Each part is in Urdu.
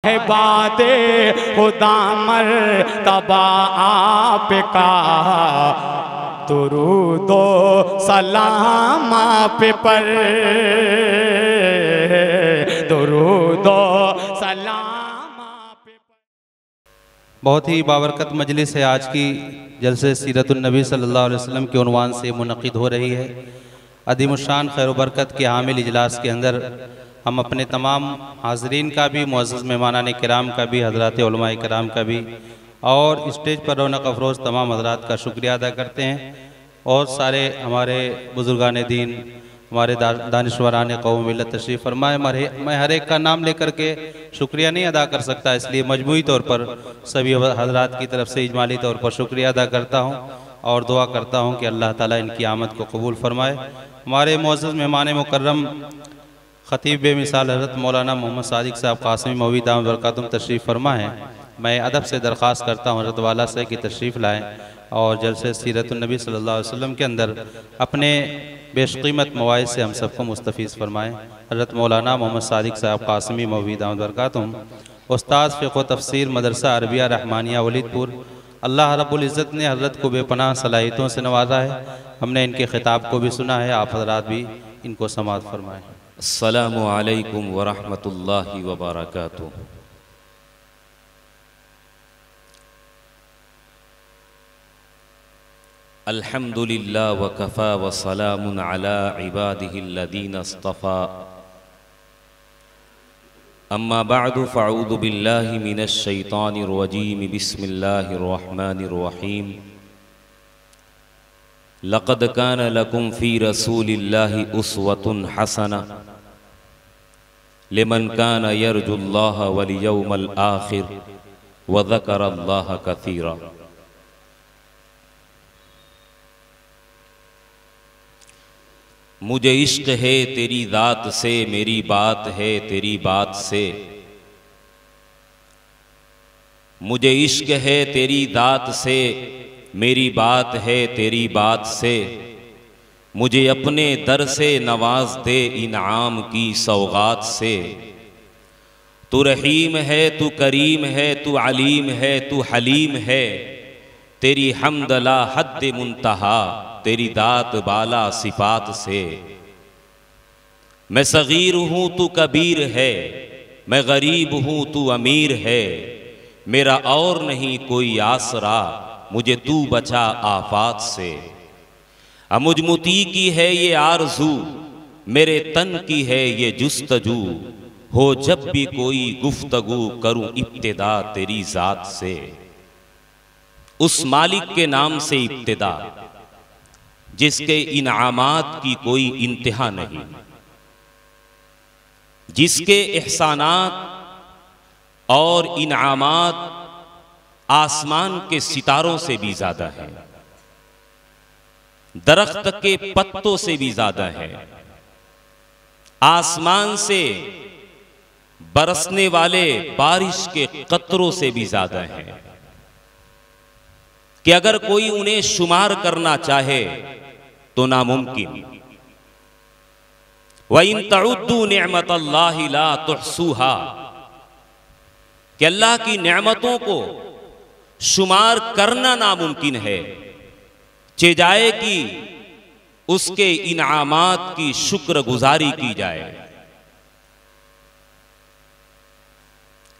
باد خدا مرتبہ آپ کا درود و سلام آپ پر، درود و سلام آپ پر۔ بہت ہی بابرکت مجلس ہے آج کی، جلسے سیرت النبی صلی اللہ علیہ وسلم کے عنوان سے منعقد ہو رہی ہے۔ عظیم الشان خیر و برکت کے حامل اجلاس کے اندر ہم اپنے تمام حاضرین کا بھی، معزز مہمانان کرام کا بھی، حضرات علماء کرام کا بھی اور اسٹیج پر رونق افروز تمام حضرات کا شکریہ ادا کرتے ہیں، اور سارے ہمارے بزرگان دین، ہمارے دانشوران قوم ملت تشریف فرمائے۔ میں ہر ایک کا نام لے کر کے شکریہ نہیں ادا کر سکتا، اس لیے مجموعی طور پر سبھی حضرات کی طرف سے اجمالی طور پر شکریہ ادا کرتا ہوں اور دعا کرتا ہوں کہ اللہ تعالیٰ ان کی آمد کو قبول فرمائے۔ ہمارے معزز مہمان مکرم خطیب بے مثال حضرت مولانا محمد صادق صاحب قاسمی مولوی دامت برکاتہم تشریف فرما ہیں۔ میں ادب سے درخواست کرتا ہوں حضرت والا سے کہ تشریف لائیں اور جلسے سیرت النبی صلی اللہ علیہ وسلم کے اندر اپنے بیش قیمت مواعظ سے ہم سب کو مستفیض فرمائیں۔ حضرت مولانا محمد صادق صاحب قاسمی مولوی دامت برکاتہم، استاذ فقہ و تفسیر مدرسہ عربیہ رحمانیہ ولید پور۔ اللہ رب العزت نے حضرت کو بے پناہ صلاحیتوں سے نوازا ہے، ہم نے ان کے خطاب کو بھی سنا ہے، آپ حضرات بھی ان کو سماعت فرمائیں۔ السلام علیکم ورحمۃ اللہ وبرکاتہ۔ الحمد للہ وکفا وسلام علی عبادہ الذین اصطفى، اما بعد فاعوذ باللہ من الشیطان الرجیم، بسم اللہ الرحمن الرحیم۔ لقد كان لكم في رسول الله أسوة حسنة لمن كان يرجو الله واليوم الآخر وذكر الله كثيرا۔ مجھے عشق ہے تیری ذات سے، میری بات ہے تیری بات سے۔ مجھے عشق ہے تیری ذات سے، میری بات ہے تیری بات سے۔ مجھے اپنے در سے نواز دے انعام کی سوغات سے۔ تو رحیم ہے، تو کریم ہے، تو علیم ہے، تو حلیم ہے۔ تیری حمد لا حد منتہا، تیری ذات بالا صفات سے۔ میں صغیر ہوں تو کبیر ہے، میں غریب ہوں تو امیر ہے۔ میرا اور نہیں کوئی آسرا، مجھے تو بچا آفات سے۔ مجھ مطیع کی ہے یہ آرزو، میرے تن کی ہے یہ جستجو۔ ہو جب بھی کوئی گفتگو، کروں ابتدا تیری ذات سے۔ اس مالک کے نام سے ابتدا جس کے انعامات کی کوئی انتہا نہیں، جس کے احسانات اور انعامات آسمان کے ستاروں سے بھی زیادہ ہے، درخت کے پتوں سے بھی زیادہ ہے، آسمان سے برسنے والے بارش کے قطروں سے بھی زیادہ ہے، کہ اگر کوئی انہیں شمار کرنا چاہے تو ناممکن۔ وَإِن تَعُدُّوا نِعْمَةَ اللَّهِ لَا تُحْصُوهَا، کہ اللہ کی نعمتوں کو شمار کرنا ناممکن ہے، چاہے کہ اس کے انعامات کی شکر گزاری کی جائے۔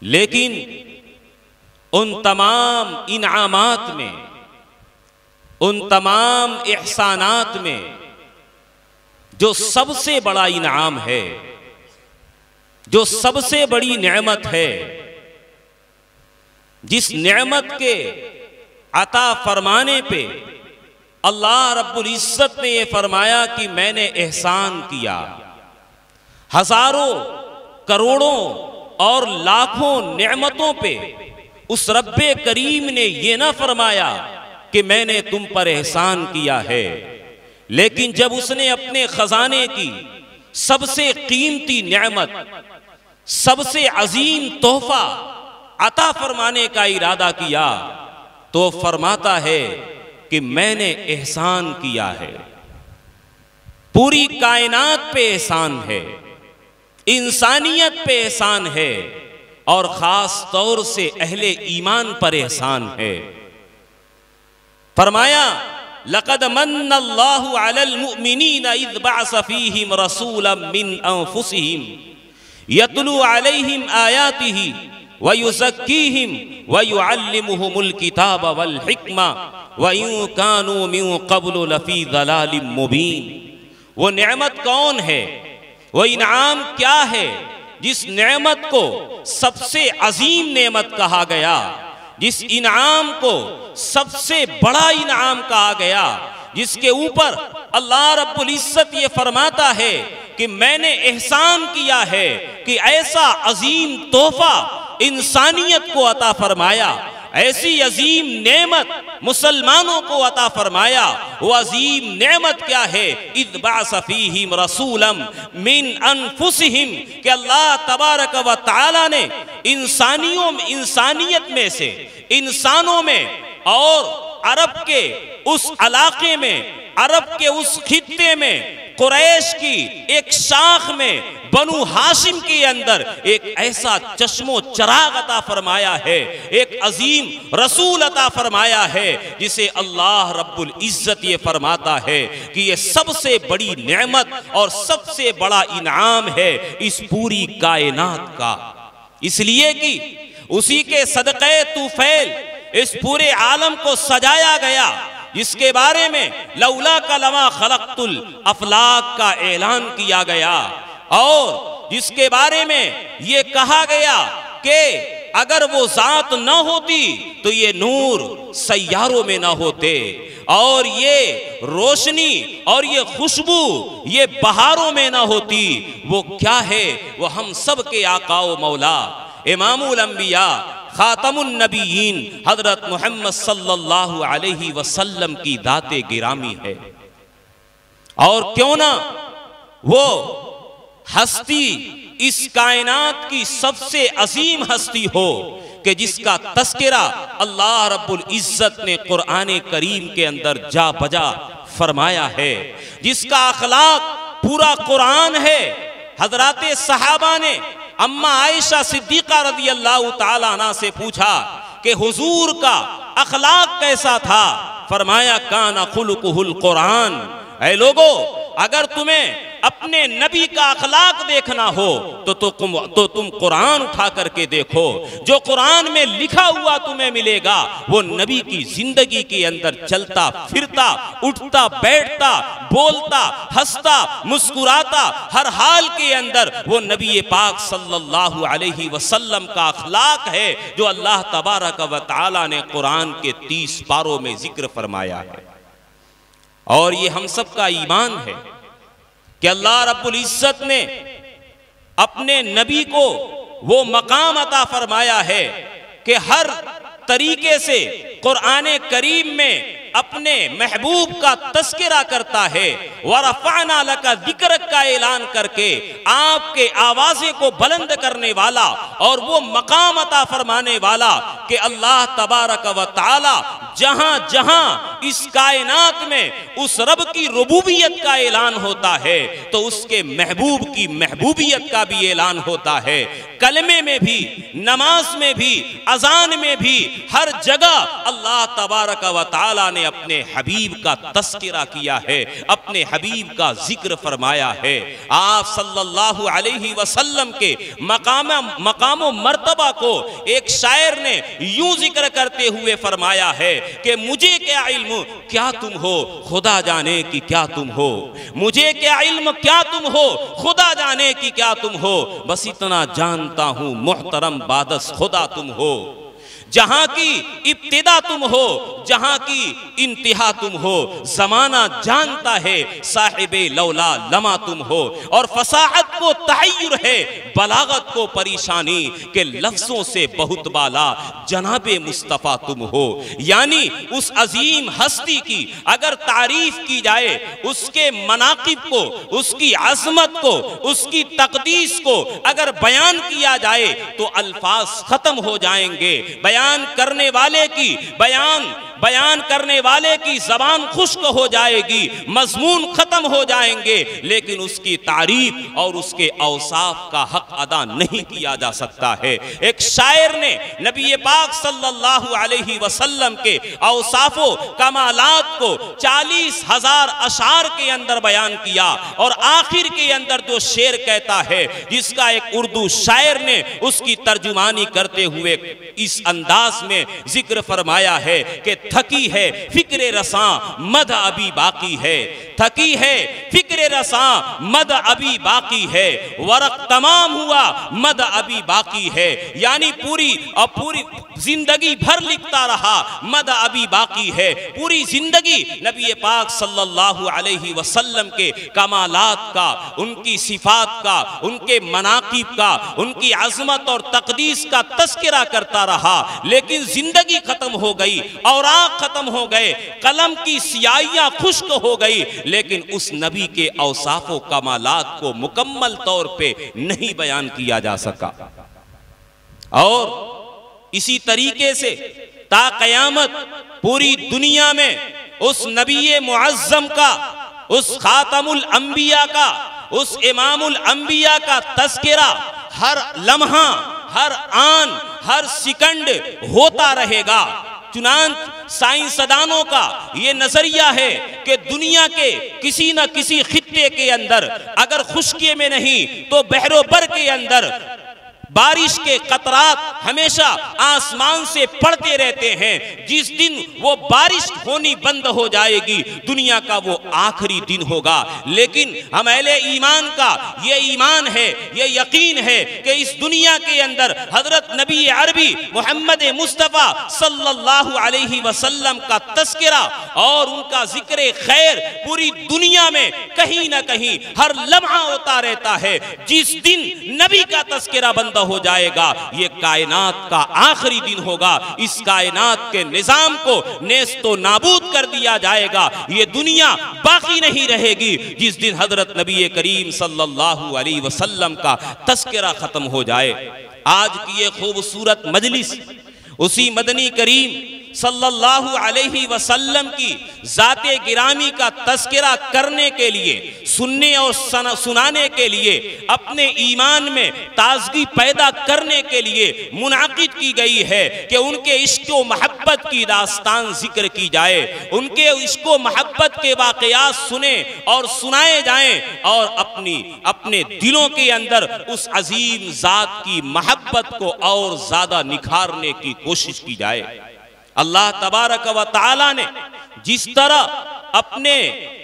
لیکن ان تمام انعامات میں، ان تمام احسانات میں جو سب سے بڑا انعام ہے، جو سب سے بڑی نعمت ہے، جس نعمت کے عطا فرمانے پہ اللہ رب العزت نے یہ فرمایا کہ میں نے احسان کیا، ہزاروں کروڑوں اور لاکھوں نعمتوں پہ اس رب کریم نے یہ نہ فرمایا کہ میں نے تم پر احسان کیا ہے، لیکن جب اس نے اپنے خزانے کی سب سے قیمتی نعمت، سب سے عظیم تحفہ عطا فرمانے کا ارادہ کیا تو فرماتا ہے کہ میں نے احسان کیا ہے۔ پوری کائنات پہ احسان ہے، انسانیت پہ احسان ہے، اور خاص طور سے اہل ایمان پر احسان ہے۔ فرمایا لقد من اللہ علی المؤمنین اذ بعث فیہم رسولا من انفسہم یتلو علیہم آیاتہ ویزکیہم ویعلمہم الکتاب والحکمہ وَإِن كَانُوا مِن قَبْلُ لَفِي ضَلَالٍ مُبِينٍ۔ وہ نعمت کون ہے، وہ انعام کیا ہے جس نعمت کو سب سے عظیم نعمت کہا گیا، جس انعام کو سب سے بڑا انعام کہا گیا، جس کے اوپر اللہ رب العزت یہ فرماتا ہے کہ میں نے احسان کیا ہے کہ ایسا عظیم تحفہ انسانیت کو عطا فرمایا، ایسی عظیم نعمت مسلمانوں کو عطا فرمایا۔ وہ عظیم نعمت کیا ہے؟ اذ بعث فیہم رسولا من انفسہم، کہ اللہ تبارک و تعالی نے انسانیت میں سے، انسانوں میں اور عرب کے اس علاقے میں، عرب کے اس خطے میں، قریش کی ایک شاخ میں، بنو ہاشم کے اندر ایک ایسا چشم و چراغ عطا فرمایا ہے، ایک عظیم رسول عطا فرمایا ہے جسے اللہ رب العزت یہ فرماتا ہے کہ یہ سب سے بڑی نعمت اور سب سے بڑا انعام ہے اس پوری کائنات کا، اس لیے کہ اسی کے صدقے طفیل اس پورے عالم کو سجایا گیا، جس کے بارے میں لولا کا لما خلقت الافلاق کا اعلان کیا گیا، اور جس کے بارے میں یہ کہا گیا کہ اگر وہ ذات نہ ہوتی تو یہ نور سیاروں میں نہ ہوتے، اور یہ روشنی اور یہ خوشبو یہ بہاروں میں نہ ہوتی۔ وہ کیا ہے؟ وہ ہم سب کے آقا و مولا امام الانبیاء خاتم النبیین حضرت محمد صلی اللہ علیہ وسلم کی ذات گرامی ہے۔ اور کیوں نہ وہ ہستی اس کائنات کی سب سے عظیم ہستی ہو کہ جس کا تذکرہ اللہ رب العزت نے قرآن کریم کے اندر جا بجا فرمایا ہے، جس کا اخلاق پورا قرآن ہے۔ حضرات صحابہ نے اماں عائشہ صدیقہ رضی اللہ تعالیٰ عنہ سے پوچھا کہ حضور کا اخلاق کیسا تھا؟ فرمایا کان خلقہ القرآن۔ اے لوگو، اگر تمہیں اپنے نبی کا اخلاق دیکھنا ہو تو تم قرآن اٹھا کر کے دیکھو، جو قرآن میں لکھا ہوا تمہیں ملے گا وہ نبی کی زندگی کے اندر چلتا پھرتا، اٹھتا بیٹھتا، بولتا ہنستا مسکراتا، ہر حال کے اندر وہ نبی پاک صلی اللہ علیہ وسلم کا اخلاق ہے جو اللہ تبارک و تعالی نے قرآن کے 30 پاروں میں ذکر فرمایا ہے۔ اور یہ ہم سب کا ایمان ہے کہ اللہ رب العزت نے اپنے نبی کو وہ مقام عطا فرمایا ہے کہ ہر طریقے سے قرآن کریم میں اپنے محبوب کا تذکرہ کرتا ہے، وَرَفَعْنَا لَكَ ذِكْرَكَ کا اعلان کر کے آپ کے آوازیں کو بلند کرنے والا اور وہ مقام عطا فرمانے والا کہ اللہ تبارک و تعالی جہاں جہاں اس کائنات میں اس رب کی ربوبیت کا اعلان ہوتا ہے تو اس کے محبوب کی محبوبیت کا بھی اعلان ہوتا ہے۔ کلمے میں بھی، نماز میں بھی، اذان میں بھی، ہر جگہ اللہ تبارک و تعالی نے اپنے حبیب کا تذکرہ کیا ہے، اپنے حبیب کا ذکر فرمایا ہے۔ آپ صلی اللہ علیہ وسلم کے مقام و مرتبہ کو ایک شاعر نے یوں ذکر کرتے ہوئے فرمایا ہے کہ مجھے کیا علم کیا تم ہو، خدا جانے کی کیا تم ہو، مجھے کیا علم کیا تم ہو، خدا جانے کی کیا تم ہو، بس اتنا جانتا ہوں محترم بادس خدا تم ہو، جہاں کی ابتدا تم ہو، جہاں کی انتہا تم ہو، زمانہ جانتا ہے صاحب لولا لما تم ہو، اور فصاحت کو تحیر ہے، بلاغت کو پریشانی کہ لفظوں سے بہت بالا جناب مصطفیٰ تم ہو۔ یعنی اس عظیم ہستی کی اگر تعریف کی جائے، اس کے مناقب کو، اس کی عظمت کو، اس کی تقدیس کو اگر بیان کیا جائے تو الفاظ ختم ہو جائیں گے۔ بیان کرنے والے کی بیان بیان کرنے والے کی زبان خشک ہو جائے گی، مضمون ختم ہو جائیں گے، لیکن اس کی تعریف اور اس کے اوصاف کا حق ادا نہیں کیا جا سکتا ہے۔ ایک شاعر نے نبی پاک صلی اللہ علیہ وسلم کے اوصاف و کمالات کو 40,000 اشعار کے اندر بیان کیا، اور آخر کے اندر جو شعر کہتا ہے، جس کا ایک اردو شاعر نے اس کی ترجمانی کرتے ہوئے اس انداز میں ذکر فرمایا ہے کہ تھکی ہے فکر رساں مد ابھی باقی ہے، تھکی ہے فکر رساں مد ابھی باقی ہے، ورق تمام ہوا مد ابھی باقی ہے، یعنی پوری زندگی بھر لکھتا رہا، مد ابھی باقی ہے۔ پوری زندگی نبی پاک صلی اللہ علیہ وسلم کے کمالات کا، ان کی صفات کا، ان کے مناقب کا، ان کی عظمت اور تقدیس کا تذکرہ کرتا رہا، لیکن زندگی ختم ہو گئی، اوراق ختم ہو گئے، قلم کی سیاہیاں خشک ہو گئی، لیکن اس نبی کے اوصاف و کمالات کو مکمل طور پہ نہیں بیان کیا جا سکا۔ اور اسی طریقے سے تا قیامت پوری دنیا میں اس نبی معظم کا، اس خاتم الانبیاء کا، اس امام الانبیاء کا تذکرہ ہر لمحہ، ہر آن، ہر سیکنڈ ہوتا رہے گا۔ چنانچہ سائنسدانوں کا یہ نظریہ ہے کہ دنیا کے کسی نہ کسی خطے کے اندر، اگر خشکی میں نہیں تو بحر و بر کے اندر، بارش کے قطرات ہمیشہ آسمان سے پڑتے رہتے ہیں۔ جس دن وہ بارش ہونی بند ہو جائے گی، دنیا کا وہ آخری دن ہوگا۔ لیکن ہم اہل ایمان کا یہ ایمان ہے، یہ یقین ہے کہ اس دنیا کے اندر حضرت نبی عربی محمد مصطفیٰ صلی اللہ علیہ وسلم کا تذکرہ اور ان کا ذکر خیر پوری دنیا میں کہیں نہ کہیں ہر لمحہ ہوتا رہتا ہے۔ جس دن نبی کا تذکرہ بند ہو جائے گا، یہ کائنات کا آخری دن ہوگا۔ اس کائنات کے نظام کو نیست و نابود کر دیا جائے گا، یہ دنیا باقی نہیں رہے گی جس دن حضرت نبی کریم صلی اللہ علیہ وسلم کا تذکرہ ختم ہو جائے۔ آج کی یہ خوبصورت مجلس اسی مدنی کریم صلی اللہ علیہ وسلم کی ذات گرامی کا تذکرہ کرنے کے لیے، سننے اور سنانے کے لیے، اپنے ایمان میں تازگی پیدا کرنے کے لیے منعقد کی گئی ہے کہ ان کے عشق و محبت کی داستان ذکر کی جائے، ان کے عشق و محبت کے واقعات سنیں اور سنائے جائیں، اور اپنے دلوں کے اندر اس عظیم ذات کی محبت کو اور زیادہ نکھارنے کی کوشش کی جائے۔ اللہ تبارک و تعالی نے جس طرح اپنے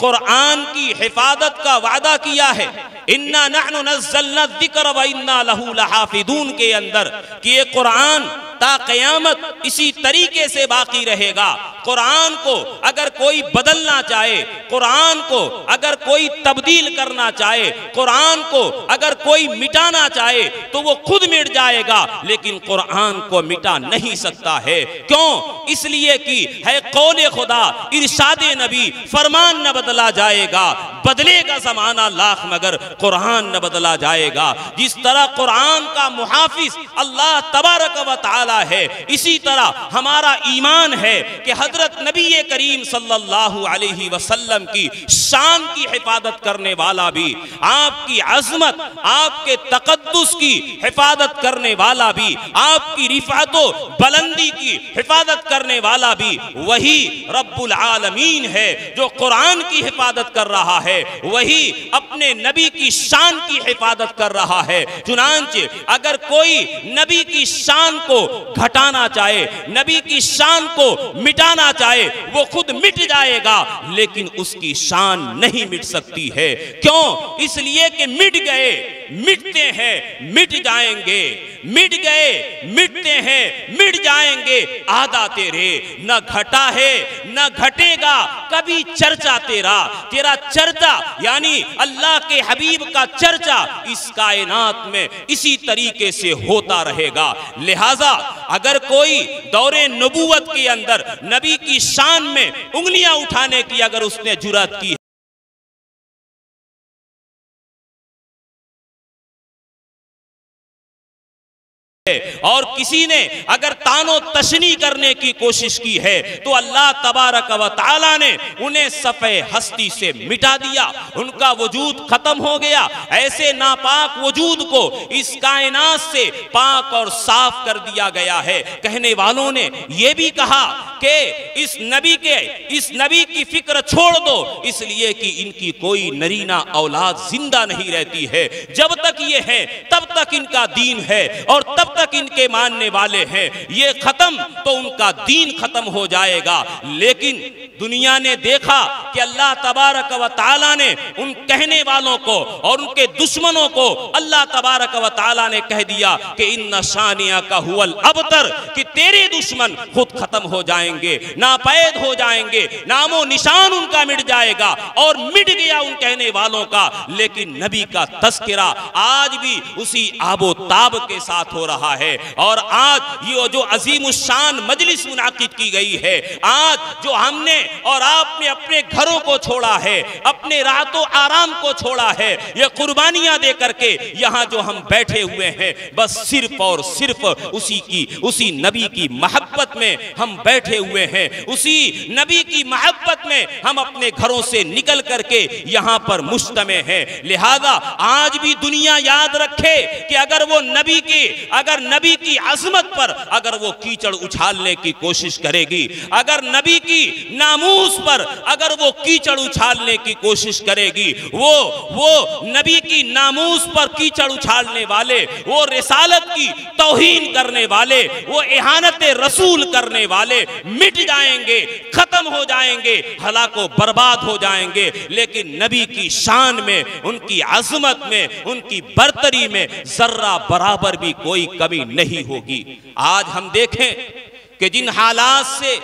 قرآن کی حفاظت کا وعدہ کیا ہے، اِنَّا نَحْنُ نَزَّلْنَا الذِّكْرَ وَإِنَّا لَهُ لَحَافِظُونَ کے اندر، کہ یہ قرآن تا قیامت اسی طریقے سے باقی رہے گا۔ قرآن کو اگر کوئی بدلنا چاہے، قرآن کو اگر کوئی تبدیل کرنا چاہے، قرآن کو اگر کوئی مٹانا چاہے تو وہ خود مٹ جائے گا، لیکن قرآن کو مٹا نہیں سکتا ہے۔ کیوں؟ اس لیے کہ ہے قول خدا، ارشاد نبی، فرمان نہ بدلا جائے گا، بدلے گا زمانہ لاکھ مگر قرآن نہ بدلا جائے گا۔ جس طرح قرآن کا محافظ اللہ تبارک و تعالی ہے، اسی طرح ہمارا ایمان ہے کہ حضرت نبی کریم صلی اللہ علیہ وسلم کی شان کی حفاظت کرنے والا بھی، آپ کی عظمت، آپ کے تقدس کی حفاظت کرنے والا بھی، آپ کی رفعت و بلندی کی حفاظت کرنے والا بھی وہی رب العالمین ہے جو قرآن کی حفاظت کر رہا ہے، وہی اپنے نبی کی شان کی حفاظت کر رہا ہے۔ چنانچہ اگر کوئی نبی کی شان کو گھٹانا چاہے، نبی کی شان کو مٹانا چاہے، وہ خود مٹ جائے گا، لیکن اس کی شان نہیں مٹ سکتی ہے۔ کیوں؟ اس لیے کہ مٹ گئے، مٹتے ہیں، مٹ جائیں گے، مٹ گئے، مٹتے ہیں، مٹ جائیں گے، آدھا تیرے، نہ گھٹا ہے نہ گھٹے گا کبھی چرچا تیرا چرچا یعنی اللہ کے حبیب کا چرچا اس کائنات میں اسی طریقے سے ہوتا رہے گا۔ لہٰذا اگر کوئی دور نبوت کے اندر نبی کی شان میں انگلیاں اٹھانے کی اگر اس نے جرات کی اور کسی نے اگر تانو تشنی کرنے کی کوشش کی ہے تو اللہ تبارک و تعالی نے انہیں صفحے ہستی سے مٹا دیا، ان کا وجود ختم ہو گیا۔ ایسے ناپاک وجود کو اس کائنات سے پاک اور صاف کر دیا گیا ہے۔ کہنے والوں نے یہ بھی کہا کہ اس نبی کی فکر چھوڑ دو، اس لیے کہ ان کی کوئی نرینہ اولاد زندہ نہیں رہتی ہے، جب تک یہ ہے تب تک ان کا دین ہے اور تب تک ان کے ماننے والے ہیں، یہ ختم تو ان کا دین ختم ہو جائے گا۔ لیکن دنیا نے دیکھا کہ اللہ تبارک و تعالیٰ نے ان کہنے والوں کو اور ان کے دشمنوں کو اللہ تبارک و تعالیٰ نے کہہ دیا کہ ان شانیہ کا هو الابتر، کہ تیرے دشمن خود ختم ہو جائیں گے، ناپید ہو جائیں گے، نام و نشان ان کا مٹ جائے گا، اور مٹ گیا ان کہنے والوں کا۔ لیکن نبی کا تذکرہ آج بھی اسی آب و تاب کے ساتھ ہو رہا ہے، اور آج یہ جو عظیم الشان مجلس منعقد کی گئی ہے، آج جو ہم نے اور آپ نے اپنے گھروں کو چھوڑا ہے، اپنے راحت و آرام کو چھوڑا ہے، یہ قربانیاں دے کر کے یہاں جو ہم بیٹھے ہوئے ہیں، بس صرف اور صرف اسی نبی کی محبت میں ہم بیٹھے ہوئے ہیں، اسی نبی کی محبت میں ہم اپنے گھروں سے نکل کر کے یہاں پر مجتمع ہیں۔ لہذا آج بھی دنیا یاد رکھے کہ اگر نبی کی عظمت پر اگر وہ کیچڑ اچھالنے کی کوشش کرے گی، اگر نبی کی ناموس پر اگر وہ کیچڑ اچھالنے کی کوشش کرے گی، وہ نبی کی ناموس پر کیچڑ اچھالنے والے، وہ رسالت کی توہین کرنے والے، وہ اہانت رسول کرنے والے مٹ جائیں گے، ختم ہو جائیں گے، ہلاک و برباد ہو جائیں گے۔ لیکن نبی کی شان میں، ان کی عظمت میں، ان کی برتری میں ذرہ برابر بھی کوئی کمی نہیں ہوگی۔ آج ہم دیکھیں کہ جن حالات سے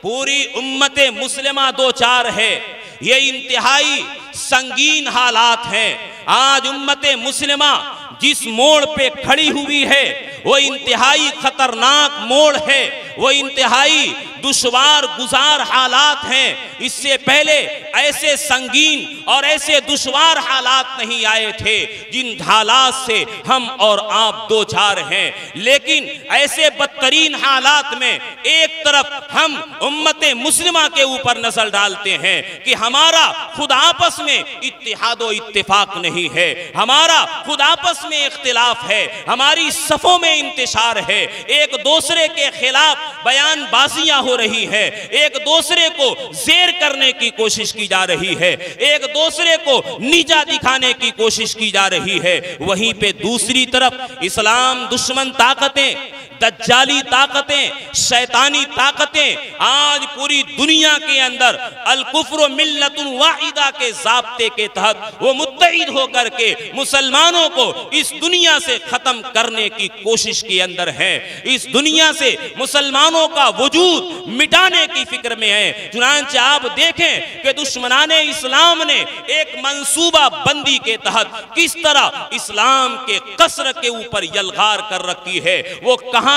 پوری امت مسلمہ دو چار ہے، یہ انتہائی سنگین حالات ہیں۔ آج امت مسلمہ جس موڑ پہ کھڑی ہوئی ہے وہ انتہائی خطرناک موڑ ہے، وہ انتہائی دشوار گزار حالات ہیں۔ اس سے پہلے ایسے سنگین اور ایسے دشوار حالات نہیں آئے تھے جن حالات سے ہم اور آپ دو چار ہیں۔ لیکن ایسے بدترین حالات میں ایک طرف ہم امت مسلمہ کے اوپر نظر ڈالتے ہیں کہ ہمارا خود آپس میں اتحاد و اتفاق نہیں ہے، ہمارا خود آپس میں اختلاف ہے، ہماری صفوں میں انتشار ہے، ایک دوسرے کے خلاف بیان بازیاں ہو رہی ہے، ایک دوسرے کو زیر کرنے کی کوشش کی جا رہی ہے، ایک دوسرے کو نیچا دکھانے کی کوشش کی جا رہی ہے۔ وہیں پہ دوسری طرف اسلام دشمن طاقتیں، دجالی طاقتیں، شیطانی طاقتیں آج پوری دنیا کے اندر الکفر ملت واحدہ کے ضابطے کے تحت وہ متحد ہو کر کے مسلمانوں کو اس دنیا سے ختم کرنے کی کوشش کے اندر ہیں، اس دنیا سے مسلمانوں کا وجود مٹانے کی فکر میں ہیں۔ چنانچہ آپ دیکھیں کہ دشمنان اسلام نے ایک منصوبہ بندی کے تحت کس طرح اسلام کے قصر کے اوپر یلغار کر رکھی ہے، وہ کہاں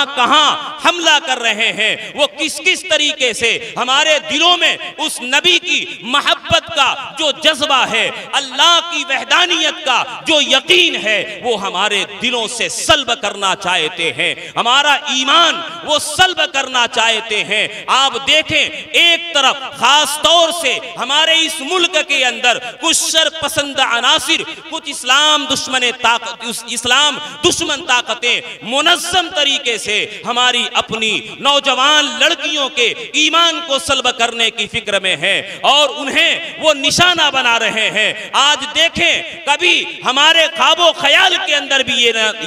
حملہ کر رہے ہیں، وہ کس طریقے سے ہمارے دلوں میں اس نبی کی محبت کا جو جذبہ ہے، اللہ کی وحدانیت کا جو یقین ہے، وہ ہمارے دلوں سے سلب کرنا چاہتے ہیں، ہمارا ایمان وہ سلب کرنا چاہتے ہیں۔ آپ دیکھیں ایک طرف خاص طور سے ہمارے اس ملک کے اندر کچھ شر پسند عناصر، کچھ اسلام دشمن طاقتیں منظم طریقے سے ہماری اپنی نوجوان لڑکیوں کے ایمان کو سلب کرنے کی فکر میں ہیں اور انہیں وہ نشانہ بنا رہے ہیں۔ آج دیکھیں کبھی ہمارے خواب و خیال کے اندر بھی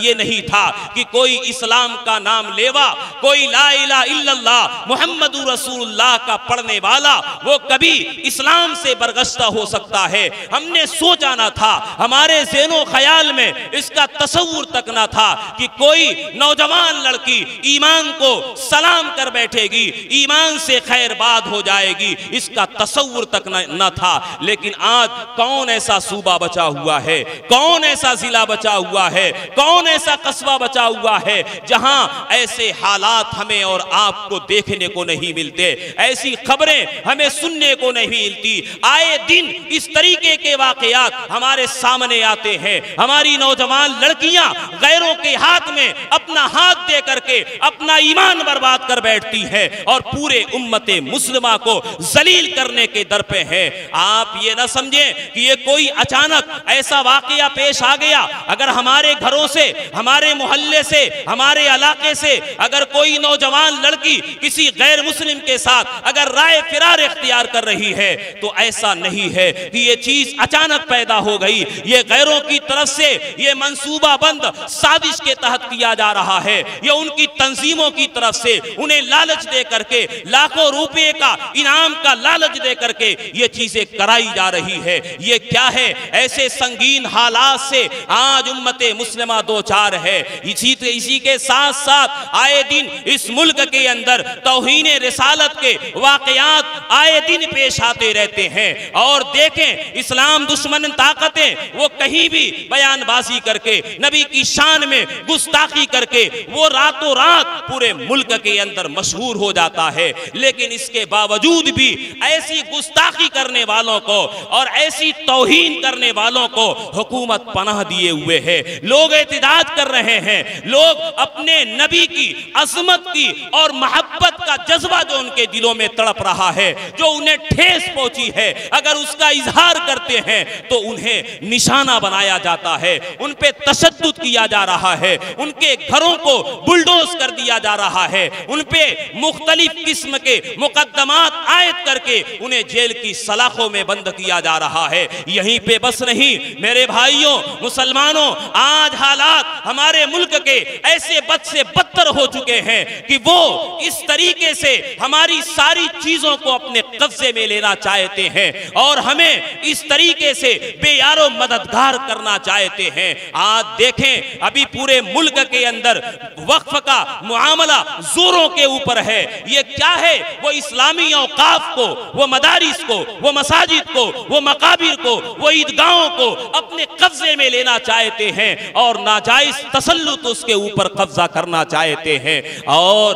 یہ نہیں تھا کہ کوئی اسلام کا نام لیوا، کوئی لا الہ الا اللہ محمد رسول اللہ کا پڑھنے والا وہ کبھی اسلام سے برگشتہ ہو سکتا ہے۔ ہم نے سوچا نہ تھا، ہمارے ذہن و خیال میں اس کا تصور تک نہ تھا کہ کوئی نوجوان لڑکی ایمان کو سلام کر بیٹھے گزرے گی، ایمان سے خیر باد ہو جائے گی، اس کا تصور تک نہ تھا۔ لیکن آج کون ایسا صوبہ بچا ہوا ہے، کون ایسا ضلع بچا ہوا ہے، کون ایسا قصبہ بچا ہوا ہے جہاں ایسے حالات ہمیں اور آپ کو دیکھنے کو نہیں ملتے، ایسی خبریں ہمیں سننے کو نہیں ملتی۔ آئے دن اس طریقے کے واقعات ہمارے سامنے آتے ہیں۔ ہماری نوجوان لڑکیاں غیروں کے ہاتھ میں اپنا ہاتھ دے کر کے اپنا ایمان برباد کر بیٹھتی ہے اور پورے امت مسلمہ کو ذلیل کرنے کے در پہ ہے۔ آپ یہ نہ سمجھیں کہ یہ کوئی اچانک ایسا واقعہ پیش آ گیا۔ اگر ہمارے گھروں سے، ہمارے محلے سے، ہمارے علاقے سے اگر کوئی نوجوان لڑکی کسی غیر مسلم کے ساتھ اگر رائے فرار اختیار کر رہی ہے تو ایسا نہیں ہے کہ یہ چیز اچانک پیدا ہو گئی، یہ غیروں کی طرف سے یہ منصوبہ بند سازش کے تحت کیا جا رہا ہے، یہ ان کی تنظیموں کی طرف سے انہیں لالچ دے کر کے، لاکھوں روپے کا انعام کا لالچ دے کر کے یہ چیزیں کرائی جا رہی ہے۔ یہ کیا ہے؟ ایسے سنگین حالات سے آج امت مسلمہ دو چار ہے۔ اسی کے ساتھ ساتھ آئے دن اس ملک کے اندر توہین رسالت کے واقعات آئے دن پیش آتے رہتے ہیں۔ اور دیکھیں اسلام دشمن طاقتیں وہ کہیں بھی بیان بازی کر کے نبی کی شان میں گستاخی کر کے وہ راتوں رات پورے ملک کے اندر مشہور ہو جاتا ہے۔ لیکن اس کے باوجود بھی ایسی گستاخی کرنے والوں کو اور ایسی توہین کرنے والوں کو حکومت پناہ دیے ہوئے ہے۔ لوگ احتجاج کر رہے ہیں، لوگ اپنے نبی کی عظمت کی اور محبت کا جذبہ جو ان کے دلوں میں تڑپ رہا ہے، جو انہیں ٹھیس پہنچی ہے، اگر اس کا اظہار کرتے ہیں تو انہیں نشانہ بنایا جاتا ہے، ان پہ تشدد کیا جا رہا ہے، ان کے گھروں کو بلڈوز کر دیا جا رہا ہے، ان پہ مختلف قسم کے مقدمات عائد کر کے انہیں جیل کی سلاخوں میں بند کیا جا رہا ہے۔ یہیں پہ بس نہیں میرے بھائیوں مسلمانوں، آج حالات ہمارے ملک کے ایسے بد سے بدتر ہو چکے ہیں کہ وہ اس طریقے سے ہماری ساری چیزوں کو اپنے قبضے میں لینا چاہتے ہیں اور ہمیں اس طریقے سے بے یار و مددگار کرنا چاہتے ہیں۔ آج دیکھیں ابھی پورے ملک کے اندر وقف کا معاملہ زوروں کے اوپر ہے۔ یہ کیا ہے؟ وہ اسلامی اوقاف کو، وہ مدارس کو، وہ مساجد کو، وہ مقابر کو، وہ عیدگاہوں کو اپنے قبضے میں لینا چاہتے ہیں اور ناجائز تسلط اس کے اوپر قبضہ کرنا چاہتے ہیں۔ اور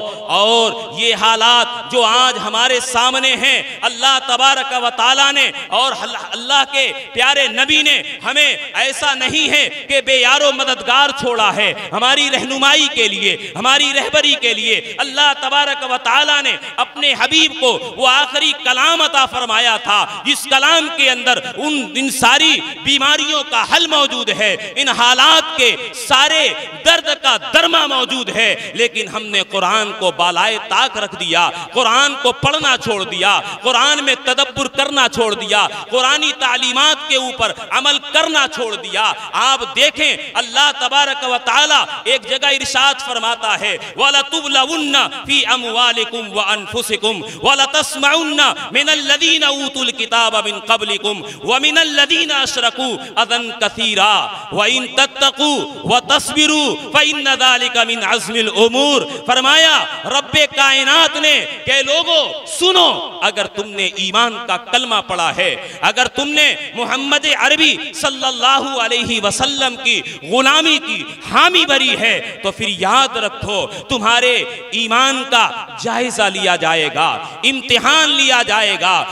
یہ حالات جو آج ہمارے سامنے ہیں، اللہ تبارک و تعالیٰ نے اور اللہ کے پیارے نبی نے ہمیں ایسا نہیں ہے کہ بے یار و مددگار چھوڑا ہے۔ ہماری رہنمائی کے لیے، ہماری رہبری کے لیے اللہ تبارک و تعالیٰ نے اپنے حبیب کو وہ آخری کلام عطا فرمایا تھا، جس کلام کے اندر ان ساری بیماریوں کا حل موجود ہے، ان حالات کے سارے درد کا درما موجود ہے۔ لیکن ہم نے قرآن کو بالائے طاق رکھ دیا، قرآن کو پڑھنا چھوڑ دیا، قرآن میں تدبر کرنا چھوڑ دیا، قرآنی تعلیمات کے اوپر عمل کرنا چھوڑ دیا۔ آپ دیکھیں اللہ تبارک و تعالی ایک جگہ ارشاد فرماتا ہے وَلَتُبْلَوُنَّ فِي أَمْوَالِكُمْ وَأَنفُسِكُمْ وَلَتَسْمَعُنَّ مِنَ الَّذِينَ أُوتُوا الْكِتَابَ مِنْ قَبْلِكُمْ وَمِنَ الَّذِينَ أَشْرَكُوا أَذًى كَثِيرًا وَإِن تَتَّقُوا وَتَصْبِرُوا فَإِنَّ ذَلِكَ مِنْ عَزْمِ الْأُمُورِ۔ فرمایا رب کائنات نے کہ لوگو سنو، اگر تم نے ایمان کا کلمہ پڑھا ہے، اگر تم نے محمد عربی صلی اللہ علیہ وسلم کی غلامی کی حامی بری ہے تو پھر یاد رکھو تمہارے ایمان کا جائزہ لیا جائے گا، امتحان لیا جائے گا،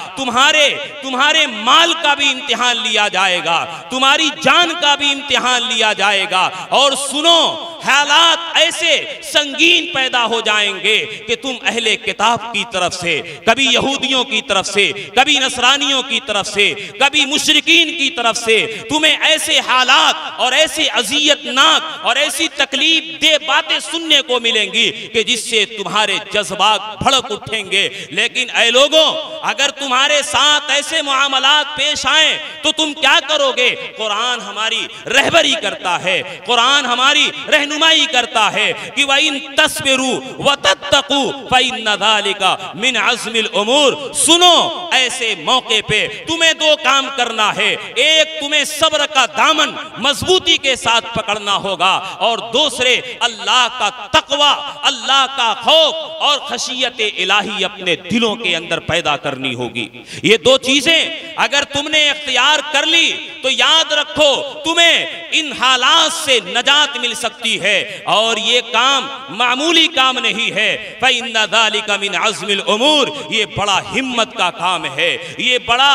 تمہارے مال کا بھی امتحان لیا جائے گا، تمہاری جان کا بھی امتحان لیا جائے گا۔ اور سنو حالات ایسے سنگین پیدا ہو جائیں گے کہ تم اہل کتاب کی طرف سے، کبھی یہودیوں کی طرف سے، کبھی نصرانیوں کی طرف سے، کبھی مشرکین کی طرف سے تمہیں ایسے حالات اور ایسے اذیتناک اور ایسی تکلیف دہ باتیں سننے کو ملیں گی کہ جس سے تمہارے جذبات بھڑک اٹھیں گے۔ لیکن اے لوگوں، اگر تمہارے ساتھ ایسے معاملات پیش آئیں تو تم کیا کرو گے؟ قرآن ہماری رہبری کرتا ہے، قرآن ہماری رہنمائی رہنمائی کرتا ہے کہ وَإِن تَصْبِرُوا وَتَتَّقُوا فَإِنَّ ذَلِكَ مِنْ عَزْمِ الْأُمُورِ۔ سنو، ایسے موقع پہ تمہیں دو کام کرنا ہے، ایک تمہیں صبر کا دامن مضبوطی کے ساتھ پکڑنا ہوگا، اور دوسرے اللہ کا تقوی، اللہ کا خوف اور خشیت الہی اپنے دلوں کے اندر پیدا کرنی ہوگی۔ یہ دو چیزیں اگر تم نے اختیار کر لی تو یاد رکھو تمہیں ان حالات سے نجات مل سکتی ہے، اور یہ کام معمولی کام نہیں ہے۔ فَإِنَّ ذَلِكَ مِنْ عَزْمِ الْأُمُورِ، یہ بڑا ہمت کا کام ہے، یہ بڑا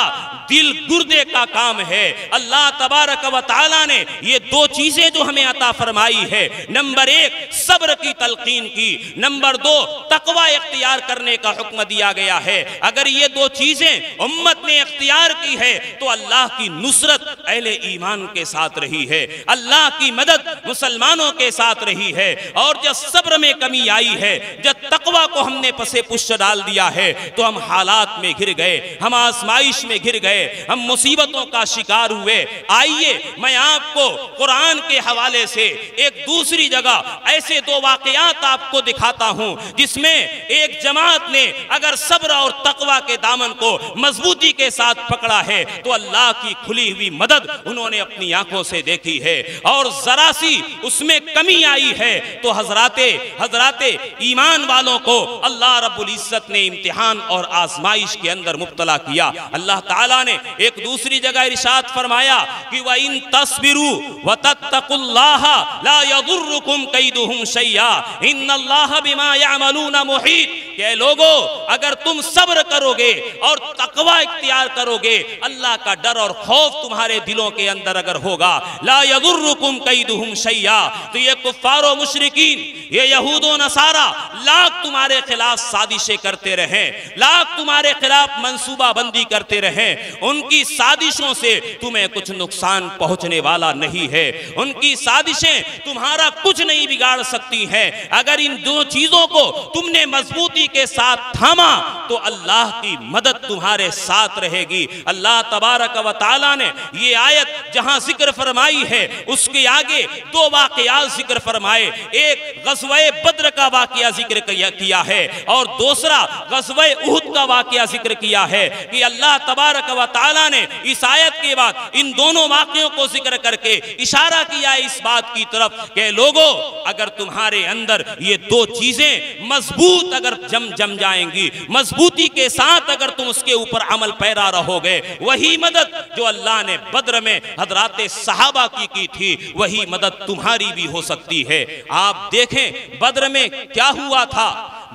دل گردے کا کام ہے۔ اللہ تبارک و تعالیٰ نے یہ دو چیزیں جو ہمیں عطا فرمائی ہے، نمبر ایک صبر کی تلقین کی، نمبر دو تقوی اختیار کرنے کا حکم دیا گیا ہے۔ اگر یہ دو چیزیں امت نے اختیار کی ہے تو اللہ کی نصرت اہل ایمان کے ساتھ رہی ہے، اللہ کی مدد مسلمانوں کے ساتھ رہی ہے۔ اور جب صبر میں کمی آئی ہے، جب تقوی کو ہم نے پسے پشت ڈال دیا ہے، تو ہم حالات میں گر گئے، ہم آزمائش میں گر گئے، ہم مصیبتوں کا شکار ہوئے۔ آئیے میں آپ کو قرآن کے حوالے سے ایک دوسری جگہ ایسے دو واقعات آپ کو دکھاتا ہوں جس میں ایک جماعت نے اگر صبر اور تقوی کے دامن کو مضبوطی کے ساتھ پکڑا ہے تو اللہ کی کھلی ہوئی مدد انہوں نے اپنی آنکھوں سے دیکھی ہے، اور ذرا سی اس میں کمی آئی ہے تو حضرات ایمان والوں کو اللہ رب العزت نے امتحان اور آزمائش کے اندر مبتلا کیا۔ اللہ تعالیٰ نے ایک دوسری جگہ ارشاد فرمایا کہ وَإِن تَصْبِرُوا وَتَتَّقُوا اللَّهَ لَا يَضُرُّكُمْ كَيْدُهُمْ شَيْئًا إِنَّ اللَّهَ بِمَا يَعْمَلُونَ مُحِيطٌ۔ کہ اے لوگو، اگر تم صبر کرو گے اور تقوی اختیار کرو گے، اللہ کا ڈر اور خوف تمہارے دلوں کے اندر اگر ہوگا، لا يَضُرُّكُمْ كَيْدُهُمْ شَيْئًا، تو یہ کفار و مشرکین، یہ یہود و نصارہ لاکھ تمہارے خلاف سازشیں کرتے رہیں، لاکھ تمہارے خلاف منصوبہ بندی کرتے رہیں، ان کی سازشوں سے تمہیں کچھ نقصان پہنچنے والا نہیں ہے، ان کی سازشیں تمہارا کچھ نہیں بگاڑ سکتی ہیں۔ اگر ان دو چیزوں کو تم نے مضبوطی کے ساتھ تھاما تو اللہ کی مدد تمہارے ساتھ رہے گی۔ اللہ تبارک و تعالیٰ نے یہ آیت جہاں ذکر فرمائی ہے اس کے آگے دو واقعات ذکر فرمائے، ایک غزوہ بدر کا واقعہ ذکر کیا ہے اور دوسرا غزوہ احد کا واقعہ ذکر کیا ہے، کہ اللہ تبارک و تعالیٰ نے اس آیت کے بعد ان دونوں واقعوں کو ذکر کر کے اشارہ کیا اس بات کی طرف کہ لوگو، اگر تمہارے اندر یہ دو چیزیں مضبوط اگر جم جائیں گی، مضبوطی کے ساتھ اگر تم اس کے اوپر عمل پیرا رہو گے، وہی مدد جو اللہ نے بدر میں حضرات صحابہ کی تھی، وہی مدد تمہاری بھی ہو سکتی ہے۔ آپ دیکھیں بدر میں کیا ہوا تھا۔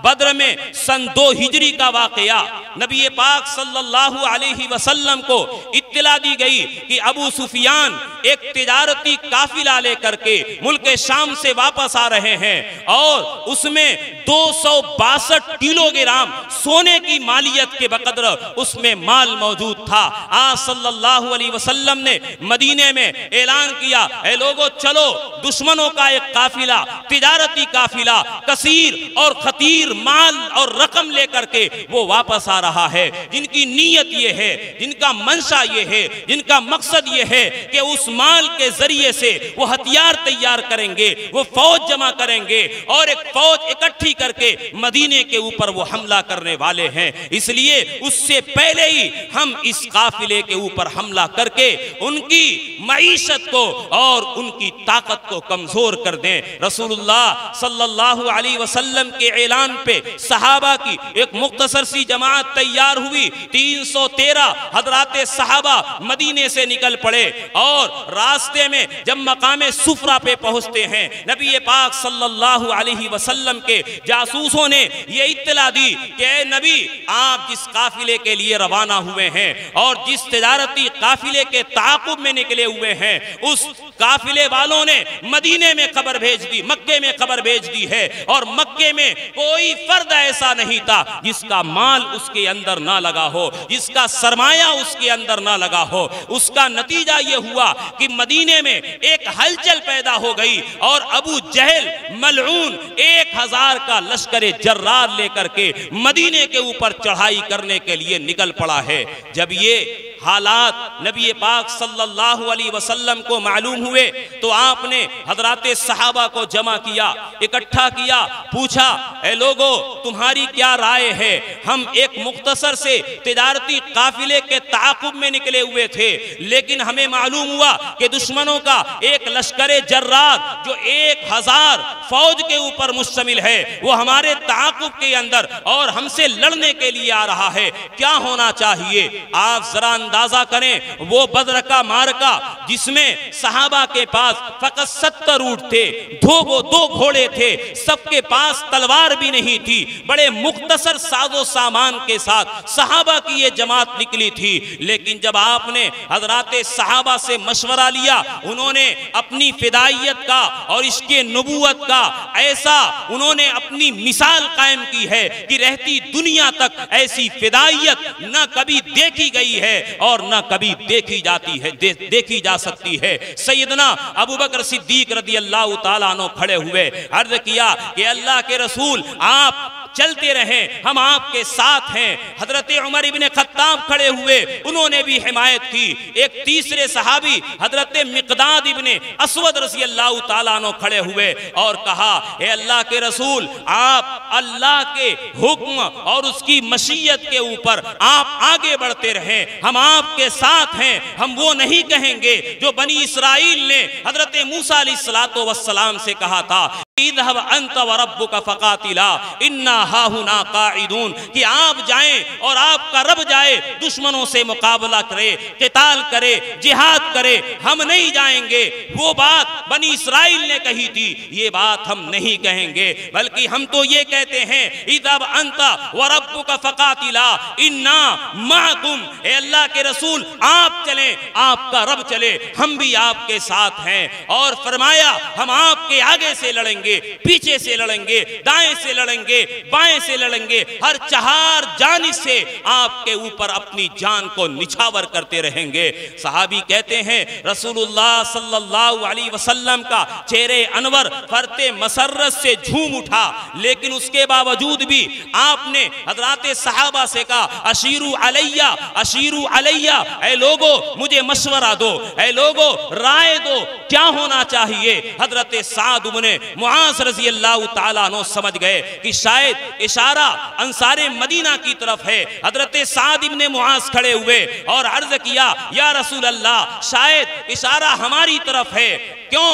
بدر میں سن 2 ہجری کا واقعہ، نبی پاک صلی اللہ علیہ وسلم کو اطلاع دی گئی کہ ابو سفیان ایک تجارتی قافلہ لے کر کے ملک شام سے واپس آ رہے ہیں، اور اس میں 262 کلو گرام سونے کی مالیت کے بقدر اس میں مال موجود تھا۔ آج صلی اللہ علیہ وسلم نے مدینے میں اعلان کیا، اے لوگو چلو، دشمنوں کا ایک قافلہ، تجارتی قافلہ کثیر اور خطیر مال اور رقم لے کر کے وہ واپس آ رہا ہے، جن کی نیت یہ ہے، جن کا منشا یہ ہے، جن کا مقصد یہ ہے کہ اس مال کے ذریعے سے وہ ہتھیار تیار کریں گے، وہ فوج جمع کریں گے اور ایک فوج اکٹھی کر کے مدینے کے اوپر وہ حملہ کرنے والے ہیں۔ اس لیے اس سے پہلے ہی ہم اس قافلے کے اوپر حملہ کر کے ان کی معیشت کو اور ان کی طاقت کو کمزور کر دیں۔ رسول اللہ صلی اللہ علیہ وسلم کے اعلان پہ صحابہ کی ایک مختصر سی جماعت تیار ہوئی، 313 حضرات صحابہ مدینے سے نکل پڑے، اور راستے میں جب مقام صفرہ پہ پہنچتے ہیں، نبی پاک صلی اللہ علیہ وسلم کے جاسوسوں نے یہ اطلاع دی کہ اے نبی، آپ جس قافلے کے لیے روانہ ہوئے ہیں اور جس تجارتی قافلے کے تعاقب میں نکلے ہوئے ہیں، اس قافلے والوں نے مدینے میں خبر بھیج دی، مکے میں خبر بھیج دی ہے، اور مکے میں کوئی فرد ایسا نہیں تھا جس کا مال اس کے اندر نہ لگا ہو، جس کا سرمایہ اس کے اندر نہ لگا ہو۔ اس کا نتیجہ یہ ہوا کہ مدینے میں ایک ہلچل پیدا ہو گئی، اور ابو جہل ملعون 1 1000 کا لشکر جرار لے کر کے مدینے کے اوپر چڑھائی کرنے کے لیے نکل پڑا ہے۔ جب یہ حالات نبی پاک صلی اللہ علیہ وسلم کو معلوم ہوئے تو آپ نے حضرات صحابہ کو جمع کیا، اکٹھا کیا، پوچھا اے لوگو تمہاری کیا رائے ہے؟ ہم ایک مختصر سے تجارتی قافلے کے تعاقب میں نکلے ہوئے تھے، لیکن ہمیں معلوم ہوا کہ دشمنوں کا ایک لشکر جرار جو 1000 فوج کے اوپر مشتمل ہے وہ ہمارے تعاقب کے اندر اور ہم سے لڑنے کے لیے آ رہا ہے، کیا ہونا چاہیے؟ آپ ذرا اندازہ کریں وہ بدر کا مارکا جس میں صحابہ کے پاس فقط 70 اونٹ تھے، 2 گھوڑے تھے، سب کے پاس تلوار بھی نہیں تھی، بڑے مختصر ساز و سامان کے ساتھ صحابہ کی یہ جماعت نکلی تھی۔ لیکن جب آپ نے حضرات صحابہ سے مشورہ لیا، انہوں نے اپنی فدائیت کا اور اس کے نبوت کا ایسا انہوں نے اپنی مثال قائم کی ہے کہ رہتی دنیا تک ایسی فدائیت نہ کبھی دیکھی گئی ہے اور نہ کبھی دیکھی جا سکتی ہے۔ سیدنا ابوبکر صدیق رضی اللہ تعالیٰ عنہ کھڑے ہوئے، عرض کیا کہ اللہ کے رسول آپ چلتے رہیں، ہم آپ کے ساتھ ہیں۔ حضرت عمر ابن خطاب کھڑے ہوئے، انہوں نے بھی حمایت کی۔ ایک تیسرے صحابی حضرت مقداد ابن اسود رضی اللہ تعالیٰ عنہ کھڑے ہوئے اور کہا اے اللہ کے رسول آپ اللہ کے حکم اور اس کی مشیت کے اوپر آپ آگے بڑھتے رہیں، ہم آپ کے ساتھ ہیں، ہم وہ نہیں کہیں گے جو بنی اسرائیل نے حضرت موسیٰ علیہ السلام سے کہا تھا اذهب انت وربك فقاتلا انا هاهنا قاعدون، کہ آپ جائیں اور آپ کا رب جائے دشمنوں سے مقابلہ کرے، قتال کرے، جہاد کرے، ہم نہیں جائیں گے۔ وہ بات بنی اسرائیل نے کہی تھی، یہ بات ہم نہیں کہیں گے، بلکہ ہم تو یہ کہتے ہیں اذهب انت وربك فقاتلا انا معكم، اے اللہ کے رسول آپ چلیں، آپ کا رب چلے، ہم بھی آپ کے ساتھ ہیں۔ اور فرمایا ہم آپ کے آگے سے لڑیں گے، پیچھے سے لڑیں گے، دائیں سے لڑیں گے، بائیں سے لڑیں گے، ہر 4 جانب سے آپ کے اوپر اپنی جان کو نچھاور کرتے رہیں گے۔ صحابی کہتے ہیں رسول اللہ صلی اللہ علیہ وسلم کا چہرے انور فرت مسرت سے جھوم اٹھا، لیکن اس کے باوجود بھی آپ نے حضرات صحابہ سے کہا اشیرو علیہ، اشیرو علیہ، اے لوگو مجھے مشورہ دو، اے لوگو رائے دو، کیا ہونا چاہیے؟ حضرت سعد بن معاذ رضی اللہ تعالیٰ عنہ سمجھ گئے کہ شاید اشارہ انصار مدینہ کی طرف ہے۔ حضرت سعد بن معاذ کھڑے ہوئے اور عرض کیا یا رسول اللہ شاید اشارہ ہماری طرف ہے، کیوں؟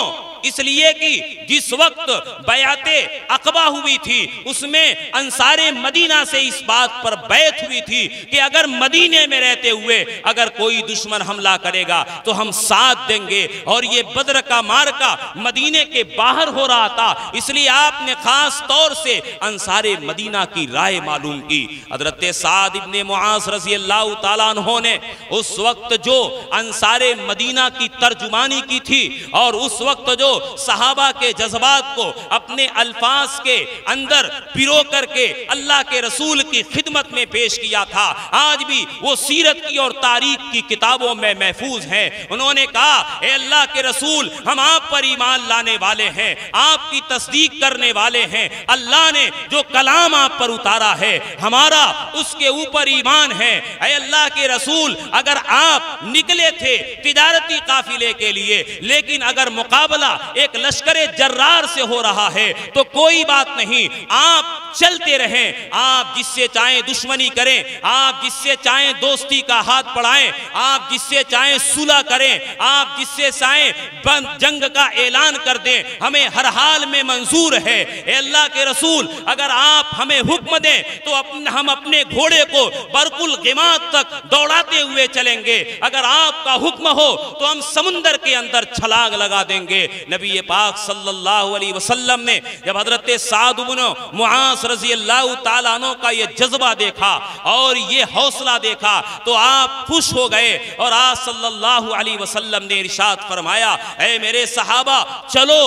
اس لیے کہ جس وقت بیعت عقبہ ہوئی تھی اس میں انصار مدینہ سے اس بات پر بیعت ہوئی تھی کہ اگر مدینے میں رہتے ہوئے اگر کوئی دشمن حملہ کرے گا تو ہم ساتھ دیں گے، اور یہ بدر کا مارکا مدینے کے باہر ہو رہا تھا، اس لیے آپ نے خاص طور سے انصار مدینہ کی رائے معلوم کی۔ حضرت سعد ابن معاذ رضی اللہ تعالیٰ عنہ نے اس وقت جو انصار مدینہ کی ترجمانی کی تھی اور اس وقت جو صحابہ کے جذبات کو اپنے الفاظ کے اندر پیرو کر کے اللہ کے رسول کی خدمت میں پیش کیا تھا، آج بھی وہ سیرت کی اور تاریخ کی کتابوں میں محفوظ ہیں۔ انہوں نے کہا اے اللہ کے رسول ہم آپ پر ایمان لانے والے ہیں، آپ کی تصدیق کرنے والے ہیں، اللہ نے جو کلام آپ پر اتارا ہے ہمارا اس کے اوپر ایمان ہے۔ اے اللہ کے رسول اگر آپ نکلے تھے تجارتی قافلے کے لیے، لیکن اگر مقابلہ ایک لشکر جرار سے ہو رہا ہے تو کوئی بات نہیں، آپ چلتے رہیں، آپ جس سے چاہیں دشمنی کریں، آپ جس سے چاہیں دوستی کا ہاتھ بڑھائیں، آپ جس سے چاہیں صلح کریں، آپ جس سے چاہیں جنگ کا اعلان کر دیں، ہمیں ہر حال میں منظور ہے۔ اے اللہ کے رسول اگر آپ ہمیں حکم دیں تو ہم اپنے گھوڑے کو برق الغماد تک دوڑاتے ہوئے چلیں گے، اگر آپ کا حکم ہو تو ہم سمندر کے اندر چھلانگ لگا دیں گے۔ نبی پاک صلی اللہ علیہ وسلم نے جب حضرت سعد بن معاذ رضی اللہ تعالیٰ عنہ کا یہ جذبہ دیکھا اور یہ حوصلہ دیکھا تو آپ خوش ہو گئے، اور آپ صلی اللہ علیہ وسلم نے ارشاد فرمایا اے میرے صحابہ چلو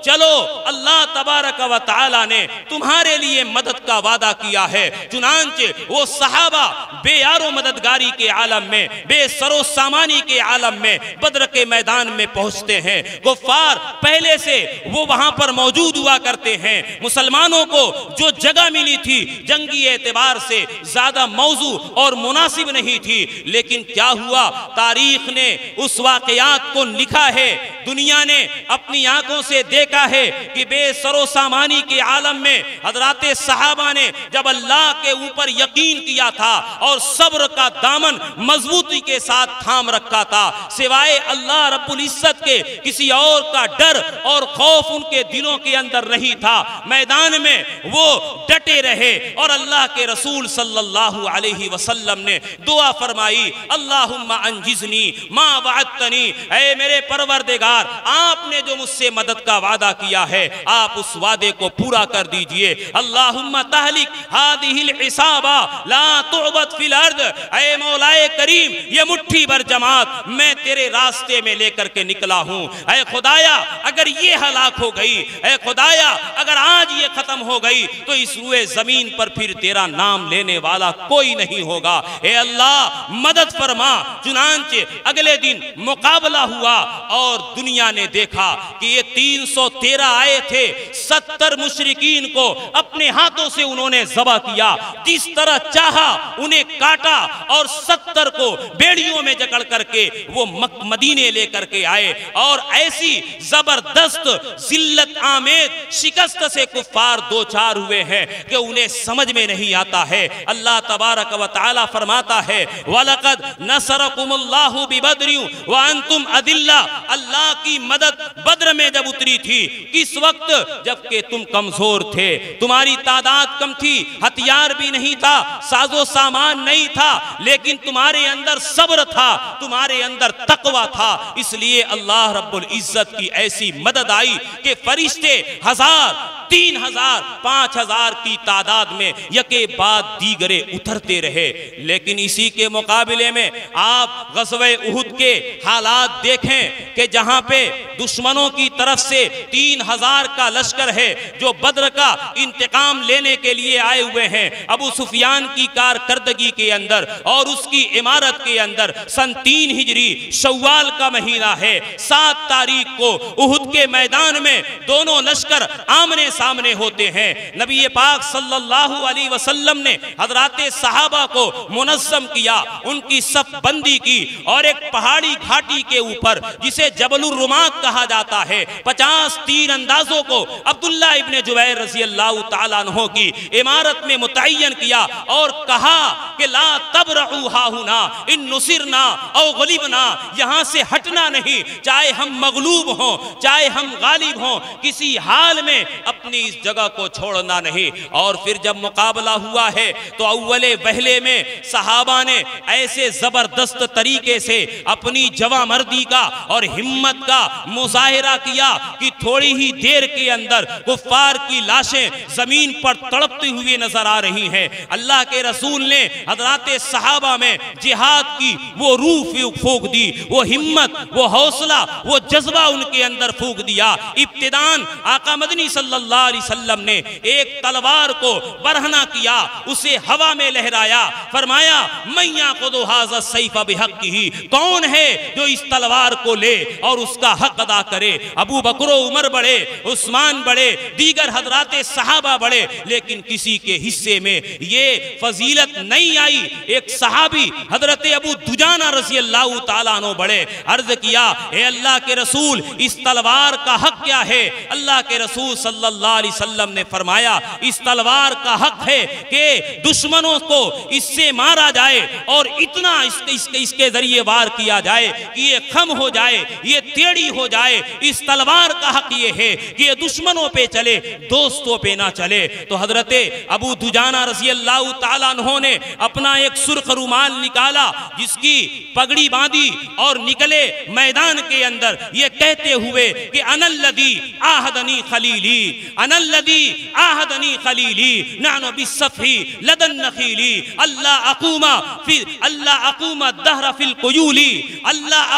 چلو اللہ تبارک و تعالی نے تمہارے لیے مدد کا وعدہ کیا ہے۔ چنانچہ وہ صحابہ بے یار و مددگاری کے عالم میں، بے سر و سامانی کے عالم میں بدر کے میدان میں پہنچتے ہیں۔ کفار پہلے سے وہ وہاں پر موجود ہوا کرتے ہیں۔ مسلمانوں کو جو جگہ ملی تھی جنگی اعتبار سے زیادہ موضوع اور مناسب نہیں تھی، لیکن کیا ہوا، تاریخ نے اس واقعات کو لکھا ہے، دنیا نے اپنی آنکھوں سے دیکھا ہے کہ بے سر و سامانی کے عالم میں حضرات صحابہ نے جب اللہ کے اوپر یقین کیا تھا اور صبر کا دامن مضبوطی کے ساتھ تھام رکھا تھا، سوائے اللہ رب العزت کے کسی اور کا ڈر اور خوف ان کے دلوں کے اندر نہیں تھا، میدان میں وہ ڈٹے رہے اور اللہ کے رسول صلی اللہ علیہ وسلم نے دعا فرمائی، اللہم انجزنی ما وعدتنی، اے میرے پروردگار آپ نے جو مجھ سے مدد کا وعدہ کیا ہے آپ اس وعدے کو پورا کر دیجئے۔ اللہم تہلک ہذہ العصابہ لا تعبد فی الارض، اے مولا کریم یہ مٹھی بھر جماعت میں تیرے راستے میں لے کر کے نکلا ہوں، اے خدایا اگر یہ ہلاک ہو گئی، اے خدایا اگر آج یہ ختم ہو گئی تو اس روئے زمین پر پھر تیرا نام لینے والا کوئی نہیں ہوگا، اے اللہ مدد فرما۔ چنانچہ اگلے دن مقابلہ ہوا اور دنیا نے دیکھا کہ یہ 313 آئے تھے، 70 مشرکین کو اپنے ہاتھوں سے انہوں نے ذبح کیا، جس طرح چاہا انہیں کاٹا اور 70 کو بیڑیوں میں جکڑ کر کے وہ مدینے لے کر کے آئے، اور ایسی زبردست ذلت آمیز شکست سے کفار دو چار ہوئے ہیں کہ انہیں سمجھ میں نہیں آتا ہے۔ اللہ تبارک و تعالی فرماتا ہے وَلَقَدْ نَصَرَكُمُ اللَّهُ بِبَدْرٍ وَأَنْتُمْ أَذِلَّةٌ، اللہ کی مدد بدر میں جب اتری تھی، کس وقت؟ جبکہ تم کمزور تھے، تمہاری تعداد کم تھی، ہتھیار بھی نہیں تھا، ساز و سامان نہیں تھا، لیکن تمہارے اندر صبر تھا، تمہارے اندر تقوی تھا، اس لیے اللہ رب العزت کی ایسی مدد آئی کہ فرشتے 1000 3000 5000 کی تعداد میں یکے بعد دیگرے اترتے رہے۔ لیکن اسی کے مقابلے میں آپ غزوہ احد کے حالات دیکھیں کہ جہاں پہ دشمنوں کی طرف سے 3000 کا لشکر ہے جو بدر کا انتقام لینے کے لیے آئے ہوئے ہیں، ابو سفیان کی کارکردگی کے اندر اور اس کی عمارت کے اندر سن 3 ہجری شوال کا مہینہ ہے، 7 تاریخ کو احد کے میدان میں دونوں لشکر آمنے سامنے ہوتے ہیں۔ نبی پاک صلی اللہ علیہ وسلم نے حضرات صحابہ کو منظم کیا، ان کی صف بندی کی، اور ایک پہاڑی گھاٹی کے اوپر جسے جبل الرمات کہا جاتا ہے 50 تیر اندازوں کو عبداللہ ابن جبیر رضی اللہ تعالیٰ عنہ کی عمارت میں متعین کیا اور کہا کہ لا تبرعوا ہاہنا ان نصرنا او غلبنا، یہاں سے ہٹنا نہیں، چاہے ہم مغلوب ہوں چاہے ہم غالب ہوں، کسی حال میں اپنی اس جگہ کو چھوڑنا نہیں۔ اور پھر جب مقابلہ ہوا ہے تو اول وہلے میں صحابہ نے ایسے زبردست طریقے سے اپنی جواں مردی کا اور ہمت کا مظاہرہ کیا کہ تھوڑی ہی دیر کے اندر کفار کی لاشیں زمین پر تڑپتی ہوئی نظر آ رہی ہیں۔ اللہ کے رسول نے حضرات صحابہ میں جہاد کی وہ روح پھونک دی، وہ ہمت، وہ حوصلہ، وہ جذبہ ان کے اندر پھونک دیا۔ ابتداً آقا مدنی صلی اللہ علیہ وسلم نے ایک تلوار کو برہنہ کیا، اسے ہوا میں لہرایا، فرمایا من یاخذ ھذا السیف بحقہ، کون ہے جو اس تلوار کو لے اور اس کا حق ادا کرے؟ ابو بکر و عمر بڑے، عثمان بڑے، دیگر حضرات صحابہ بڑے، لیکن کسی کے حصے میں یہ فضیلت نہیں آئی۔ ایک صحابی حضرت ابو دجانہ رضی اللہ تعالیٰ عنہ بڑے، عرض کیا اے اللہ کے رسول اس تلوار کا حق کیا ہے؟ اللہ کے رسول صلی اللہ علیہ وسلم نے فرمایا اس تلوار کا حق ہے کہ دشمنوں کو اس سے مارا جائے اور اتنا اس کے ذریعے وار کیا جائے کہ یہ خم ہو جائے، یہ ٹیڑھی ہو جائے۔ اس تلوار کا حق یہ ہے کہ یہ دشمنوں پہ چلے، دوستوں پہ نہ چلے۔ تو حضرت ابو دجانہ رضی اللہ تعالیٰ عنہ نے اپنا ایک سرخ رومال نکالا، جس کی پگڑی باندھی اور نکلے میدان کے اندر یہ کہتے ہوئے کہ انا الذی عاہدنی خلیلی، انا الذی عاہدنی خلیلی نعن بالصفحی لدن نخیلی اللہ اقوم الدہر فی القیولی اللہ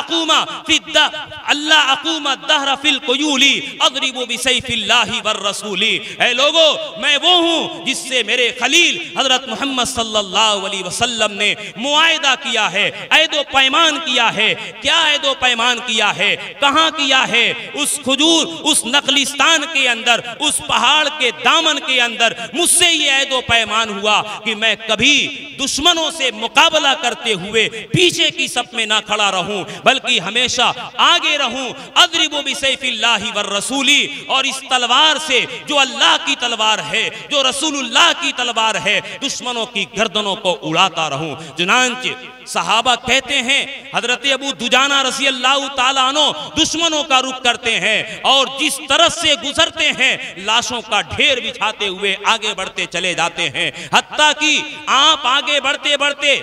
اقوم الدہر فی القیولی اضرب بسیف اللہ والرسولی۔ اے لوگو میں وہ ہوں جس سے میرے خلیل حضرت محمد صلی اللہ علیہ وسلم نے معاہدہ کیا ہے، عہد و پیمان کیا ہے۔ کیا عہد و پیمان کیا ہے؟ کہاں کیا ہے؟ اس کھجور، اس نخلستان کے اندر، اس پہاڑ کے دامن کے اندر مجھ سے یہ عہد و پیمان ہوا کہ میں کبھی دشمنوں سے مقابلہ کرتے ہوئے پیچھے کی صف میں نہ کھڑا رہوں بلکہ ہمیشہ آگے رہوں۔ اضرب بسیف اللہ والرسولی، اور اس تلوار سے جو اللہ کی تلوار ہے، جو رسول اللہ کی تلوار ہے، دشمنوں کی گردنوں کو اڑاتا رہوں۔ چنانچہ صحابہ کہتے ہیں حضرت ابو دجانہ رضی اللہ تعالیٰ عنہ دشمنوں کا رخ کرتے ہیں اور جس طرف سے گزرتے ہیں لاشوں کا ڈھیر بچھاتے ہوئے آگے بڑھتے چلے جاتے ہیں، حتیٰ کہ آپ آگے بڑھتے بڑھتے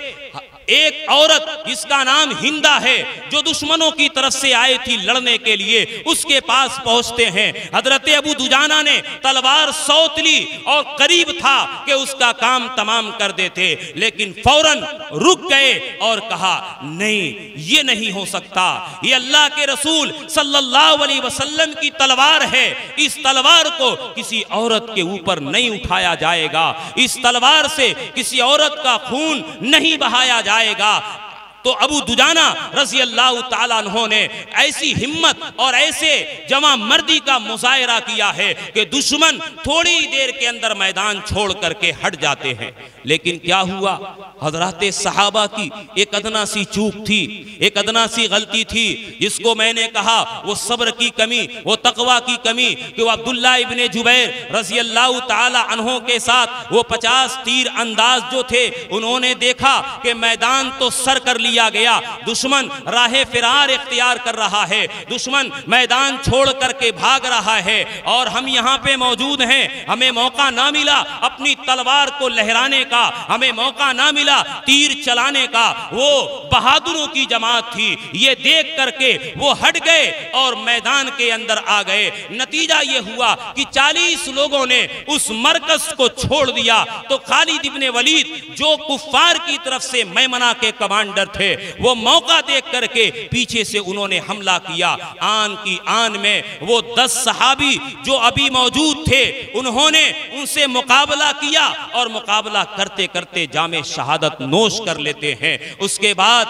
ایک عورت جس کا نام ہندہ ہے جو دشمنوں کی طرف سے آئی تھی لڑنے کے لیے، اس کے پاس پہنچتے ہیں۔ حضرت ابو دجانہ نے تلوار سوت لی اور قریب تھا کہ اس کا کام تمام کر دیتے، لیکن فوراً رک گئے اور کہا نہیں، یہ نہیں ہو سکتا، یہ اللہ کے رسول صلی اللہ علیہ وسلم کی تلوار ہے، اس تلوار کو کسی عورت کے اوپر نہیں اٹھایا جائے گا، اس تلوار سے کسی عورت کا خون نہیں بہایا جائے گا۔ تو ابو دجانہ رضی اللہ تعالیٰ عنہ نے ایسی ہمت اور ایسے جمع مردی کا مظاہرہ کیا ہے کہ دشمن تھوڑی دیر کے اندر میدان چھوڑ کر کے ہٹ جاتے ہیں۔ لیکن کیا ہوا؟ حضرات صحابہ کی ایک ادنا سی چوک تھی، ایک ادنا سی غلطی تھی، جس کو میں نے کہا وہ صبر کی کمی، وہ تقوی کی کمی، کہ وہ عبداللہ ابن جبیر رضی اللہ تعالیٰ عنہ کے ساتھ وہ 50 تیر انداز جو تھے، انہوں نے دیکھا کہ میدان تو سر کر لیا گیا، دشمن راہ فرار اختیار کر رہا ہے، دشمن میدان چھوڑ کر کے بھاگ رہا ہے، اور ہم یہاں پہ موجود ہیں، ہمیں موقع نہ ملا اپنی تلوار کو لہرانے کا، ہمیں موقع نہ ملا تیر چلانے کا۔ وہ بہادروں کی جماعت تھی، یہ دیکھ کر کے وہ ہٹ گئے اور میدان کے اندر آ گئے۔ نتیجہ یہ ہوا کہ 40 لوگوں نے اس مرکز کو چھوڑ دیا، تو خالد ابن ولید جو کفار کی طرف سے میمنہ کے کمانڈر تھے، وہ موقع دیکھ کر کے پیچھے سے انہوں نے حملہ کیا۔ آن کی آن میں وہ 10 صحابی جو ابھی موجود تھے، انہوں نے ان سے مقابلہ کیا اور مقابلہ کرتے کرتے جام شہادت نوش کر لیتے ہیں۔ اس کے بعد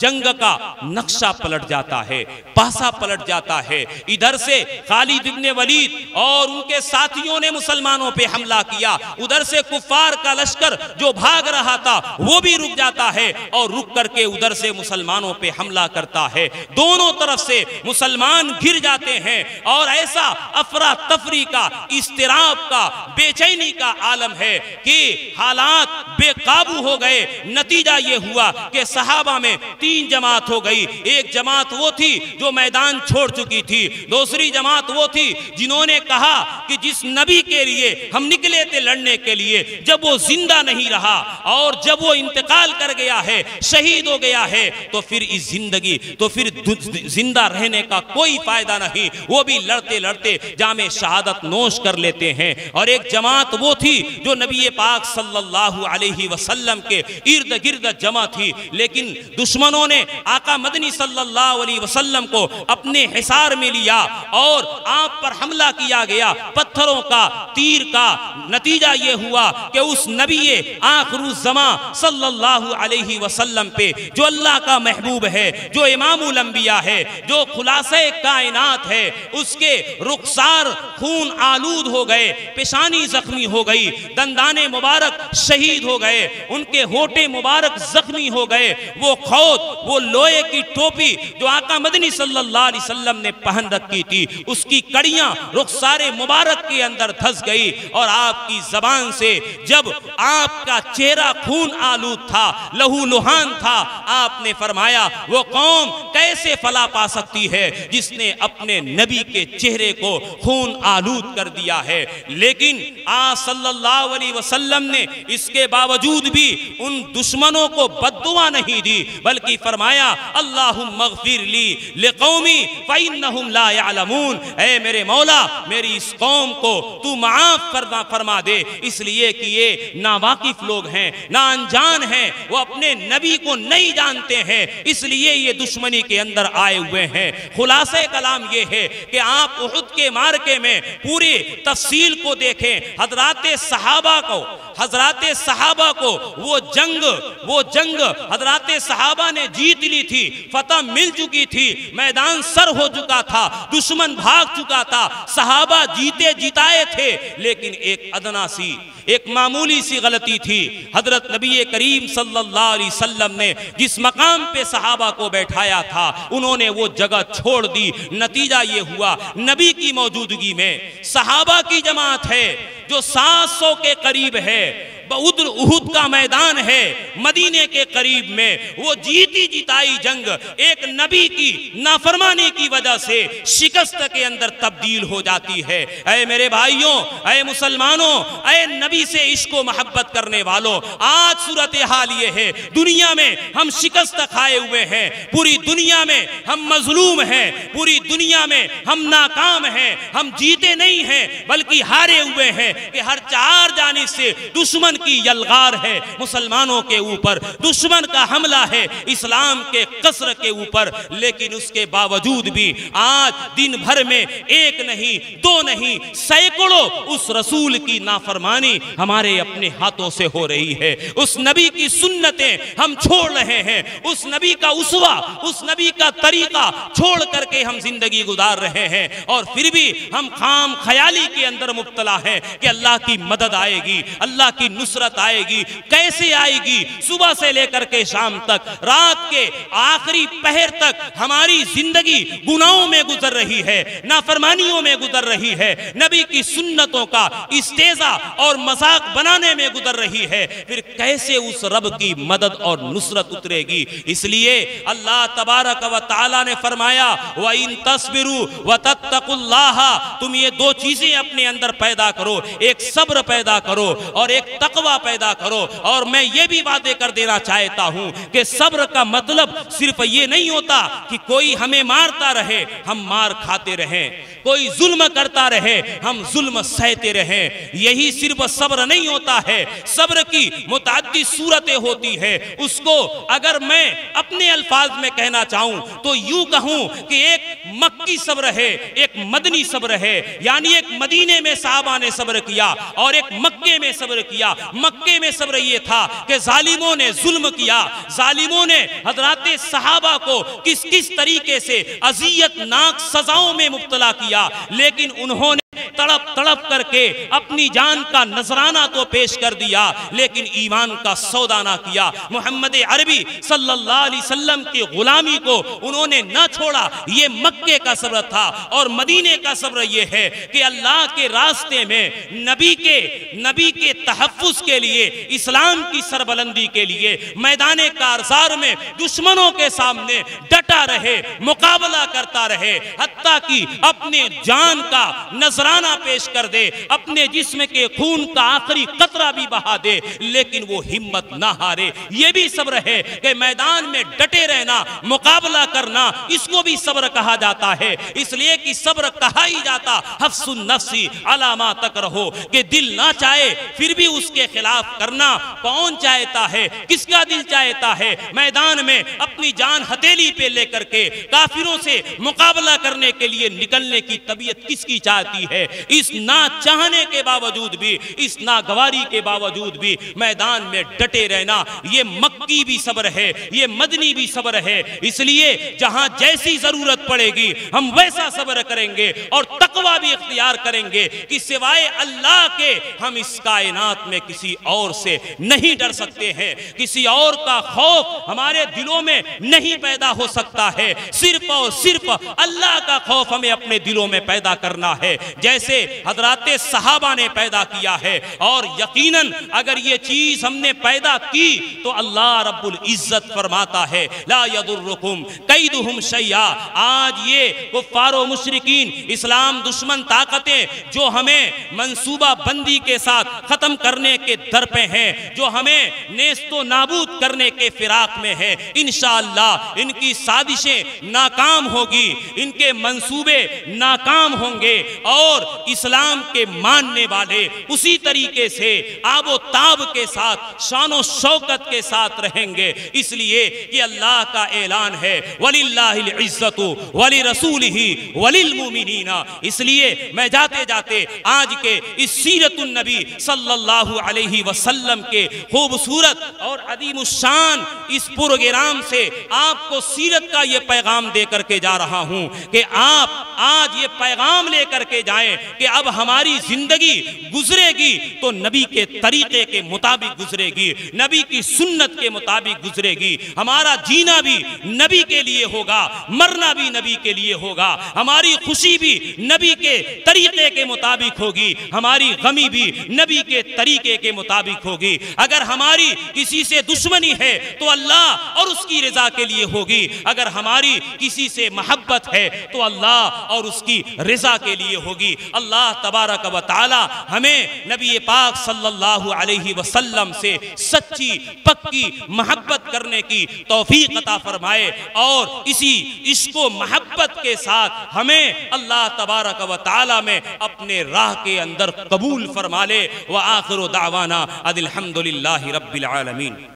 جنگ کا نقشہ پلٹ جاتا ہے، پاسا پلٹ جاتا ہے۔ ادھر سے خالد ابن ولید اور ان کے ساتھیوں نے مسلمانوں پہ حملہ کیا، ادھر سے کفار کا لشکر جو بھاگ رہا تھا وہ بھی رک جاتا ہے اور رک کر کے ادھر سے مسلمانوں پہ حملہ کرتا ہے۔ دونوں طرف سے مسلمان گر جاتے ہیں اور ایسا افراتفری کا، اضطراب کا، بے چینی کا عالم ہے کہ حالات بے قابو ہو گئے۔ نتیجہ یہ ہوا کہ صحابہ میں 3 جماعت ہو گئی۔ ایک جماعت وہ تھی جو میدان چھوڑ چکی تھی، دوسری جماعت وہ تھی جنہوں نے کہا کہ جس نبی کے لیے ہم نکلے تھے لڑنے کے لیے، جب وہ زندہ نہیں رہا اور جب وہ انتقال کر گیا ہے، شہید ہو گیا ہے، تو پھر اس زندگی، تو پھر زندہ رہنے کا کوئی فائدہ نہیں، وہ بھی لڑتے لڑتے جام شہادت نوش کر لیتے ہیں۔ اور ایک جماعت وہ تھی جو نبی پاک صلی اللہ علیہ وسلم کے ارد گرد جمع تھی، لیکن دشمنوں نے آقا مدنی صلی اللہ علیہ وسلم کو اپنے حصار میں لیا اور آپ پر حملہ کیا گیا پتھروں کا، تیر کا۔ نتیجہ یہ ہوا کہ اس نبی آخر الزمان صلی اللہ علیہ وسلم پہ جو اللہ کا محبوب ہے، جو امام الانبیاء ہے، جو خلاصہ کائنات ہے، اس کے رخسار خون آلود ہو گئے، پیشانی زخمی ہو گئی، دندان مبارک شہید ہو گئے، ان کے ہوٹے مبارک زخمی ہو گئے۔ وہ خود وہ لوہے کی ٹوپی جو آقا مدنی صلی اللہ علیہ وسلم نے پہن رکھی تھی، اس کی کڑیاں رخسار مبارک کے اندر دھس گئی، اور آپ کی زبان سے جب آپ کا چہرہ خون آلود تھا، لہو لہان تھا، آپ نے فرمایا وہ قوم کیسے فلاح پا سکتی ہے جس نے اپنے نبی کے چہرے کو خون آلود کر دیا ہے؟ لیکن آج صلی اللہ علیہ وسلم نے اس کے باوجود بھی ان دشمنوں کو بد دعا نہیں دی، بلکہ فرمایا اللہم اغفر لی لقومی فإنہم لا یعلمون، اے میرے مولا میری اس قوم کو تو معاف فرما دے، اس لیے کہ یہ ناواقف لوگ ہیں، نا انجان ہیں، وہ اپنے نبی کو نہیں جانتے ہیں، اس لیے یہ دشمنی کے اندر آئے ہوئے ہیں۔ خلاصہ کلام یہ ہے کہ آپ احد کے معرکے میں پوری تفصیل کو دیکھیں، حضرات صحابہ کو وہ جنگ حضرات صحابہ نے جیت لی تھی، فتح مل چکی تھی، میدان سر ہو چکا تھا، دشمن بھاگ چکا تھا، صحابہ جیتے جیتائے تھے، لیکن ایک معمولی سی غلطی تھی۔ حضرت نبی کریم صلی اللہ علیہ وسلم نے جس مقام پہ صحابہ کو بیٹھایا تھا انہوں نے وہ جگہ چھوڑ دی۔ نتیجہ یہ ہوا نبی کی موجودگی میں صحابہ کی جماعت ہے جو 700 کے قریب ہے، ادھر احد کا میدان ہے مدینے کے قریب میں، وہ جیتی جیتائی جنگ ایک نبی کی نافرمانی کی وجہ سے شکست کے اندر تبدیل ہو جاتی ہے۔ اے میرے بھائیوں، اے مسلمانوں، اے نبی سے عشق و محبت کرنے والوں، آج صورتحال یہ ہے دنیا میں ہم شکست کھائے ہوئے ہیں، پوری دنیا میں ہم مظلوم ہیں، پوری دنیا میں ہم ناکام ہیں، ہم جیتے نہیں ہیں بلکہ ہارے ہوئے ہیں کہ ہر چار جانب سے دشمن کی یلغار ہے مسلمانوں کے اوپر، دشمن کا حملہ ہے اسلام کے قصر کے اوپر، لیکن اس کے باوجود بھی آج دن بھر میں ایک نہیں دو نہیں سینکڑوں اس رسول کی نافرمانی ہمارے اپنے ہاتھوں سے ہو رہی ہے۔ اس نبی کی سنتیں ہم چھوڑ رہے ہیں، اس نبی کا اسوہ، اس نبی کا طریقہ چھوڑ کر کے ہم زندگی گزار رہے ہیں، اور پھر بھی ہم خام خیالی کے اندر مبتلا ہیں کہ اللہ کی مدد آئے گی، اللہ کی نصرت آئے گی۔ کیسے آئے گی؟ صبح سے لے کر کے شام تک، رات کے آخری پہر تک ہماری زندگی گناہوں میں گزر رہی ہے، نافرمانیوں میں گزر رہی ہے، نبی کی سنتوں کا استہزاء اور مذاق بنانے میں گزر رہی ہے، پھر کیسے اس رب کی مدد اور نصرت اترے گی؟ اس لیے اللہ تبارک و تعالی نے فرمایا وَإِن تَصْبِرُوا وَتَتَّقُوا اللَّهَ، تم یہ دو چیزیں اپنے اندر پیدا کرو، ایک صبر پیدا کرو اور ایک تقوی پیدا کرو۔ اور میں یہ بھی وعدے کر دینا چاہتا ہوں کہ صبر کا مطلب صرف یہ نہیں ہوتا کہ کوئی ہمیں مارتا رہے ہم مار کھاتے رہیں، کوئی ظلم کرتا رہے ہم ظلم سہتے رہیں، یہی صرف صبر نہیں ہوتا ہے۔ صبر کی متعدد صورتیں ہوتی ہے، اس کو اگر میں اپنے الفاظ میں کہنا چاہوں تو یوں کہوں کہ ایک مکی صبر ہے، ایک مدنی صبر ہے، یعنی ایک مدینے میں صحابہ نے صبر کیا اور ایک مکے میں صبر کیا۔ مکے میں صبر یہ تھا کہ ظالموں نے ظلم کیا، ظالموں نے حضرات صحابہ کو کس طریقے سے اذیت ناک سزاؤں میں مبتلا کیا، لیکن انہوں نے تڑپ کر کے اپنی جان کا نذرانہ تو پیش کر دیا لیکن ایمان کا سودا نہ کیا۔ محمد عربی صلی اللہ علیہ وسلم کی غلامی کو انہوں نے نہ چھوڑا۔ یہ مکے کا صبر تھا، اور مدینے کا صبر یہ ہے کہ اللہ کے راستے میں نبی کے تحفظ کے لیے، اسلام کی سربلندی کے لیے میدان کارزار میں دشمنوں کے سامنے ڈٹا رہے، مقابلہ کرتا رہے، حتیٰ کہ اپنے جان کا نذرانہ پیش کر دے، اپنے جسم کے خون کا آخری قطرہ بھی بہا دے، لیکن وہ ہمت نہ ہارے۔ یہ بھی صبر ہے کہ میدان میں ڈٹے رہنا، مقابلہ کرنا، اس کو بھی صبر کہا جاتا ہے۔ اس لیے کہ صبر کہا ہی جاتا حفظ النفس علی ما تکرہو، کہ دل نہ چاہے پھر بھی اس کے خلاف کرنا۔ کون چاہتا ہے؟ کس کا دل چاہتا ہے میدان میں اپنی جان ہتھیلی پہ لے کر کے کافروں سے مقابلہ کرنے کے لیے نکلنے کی طبیعت کس کی چاہتی ہے؟ اس نہ چاہنے کے باوجود بھی، اس ناگواری کے باوجود بھی میدان میں ڈٹے رہنا، یہ مکی بھی صبر ہے، یہ مدنی بھی صبر ہے۔ اس لیے جہاں جیسی ضرورت پڑے گی ہم ویسا صبر کریں گے اور تقوی بھی اختیار کریں گے کہ سوائے اللہ کے ہم اس کائنات میں کسی اور سے نہیں ڈر سکتے ہیں، کسی اور کا خوف ہمارے دلوں میں نہیں پیدا ہو سکتا ہے، صرف اور صرف اللہ کا خوف ہمیں اپنے دلوں میں پیدا کرنا ہے۔ جیسے جیسے حضرات صحابہ نے پیدا کیا ہے، اور یقیناً اگر یہ چیز ہم نے پیدا کی تو اللہ رب العزت فرماتا ہے لا یضرکم کیدہم شیئا۔ آج یہ کفار و مشرکین، اسلام دشمن طاقتیں جو ہمیں منصوبہ بندی کے ساتھ ختم کرنے کے در پہ ہیں، جو ہمیں نیست و نابود کرنے کے فراق میں ہیں، انشاءاللہ ان کی سازشیں ناکام ہوگی، ان کے منصوبے ناکام ہوں گے، اور اسلام کے ماننے والے اسی طریقے سے آب و تاب کے ساتھ، شان و شوکت کے ساتھ رہیں گے۔ اس لیے کہ اللہ کا اعلان ہے وَلِلَّهِ الْعِزَّةُ وَلِرَسُولِهِ وَلِلْمُؤْمِنِينَ۔ اس لیے میں جاتے جاتے آج کے اس سیرت النبی صلی اللہ علیہ وسلم کے خوبصورت اور عظیم الشان اس پروگرام سے آپ کو سیرت کا یہ پیغام دے کر کے جا رہا ہوں کہ آپ آج یہ پیغام لے کر کے جائیں کہ اب ہماری زندگی گزرے گی تو نبی کے طریقے کے مطابق گزرے گی، نبی کی سنت کے مطابق گزرے گی۔ ہمارا جینا بھی نبی کے لیے ہوگا، مرنا بھی نبی کے لیے ہوگا، ہماری خوشی بھی نبی کے طریقے کے مطابق ہوگی، ہماری غمی بھی نبی کے طریقے کے مطابق ہوگی۔ اگر ہماری کسی سے دشمنی ہے تو اللہ اور اس کی رضا کے لیے ہوگی، اگر ہماری کسی سے محبت ہے تو اللہ اور اس کی رضا کے لیے ہوگی۔ اللہ تبارک و تعالی ہمیں نبی پاک صلی اللہ علیہ وسلم سے سچی پکی محبت کرنے کی توفیق عطا فرمائے، اور اسی عشق و محبت کے ساتھ ہمیں اللہ تبارک و تعالی میں اپنے راہ کے اندر قبول فرما لے۔ وآخر دعوانا ان الحمد للہ رب العالمین۔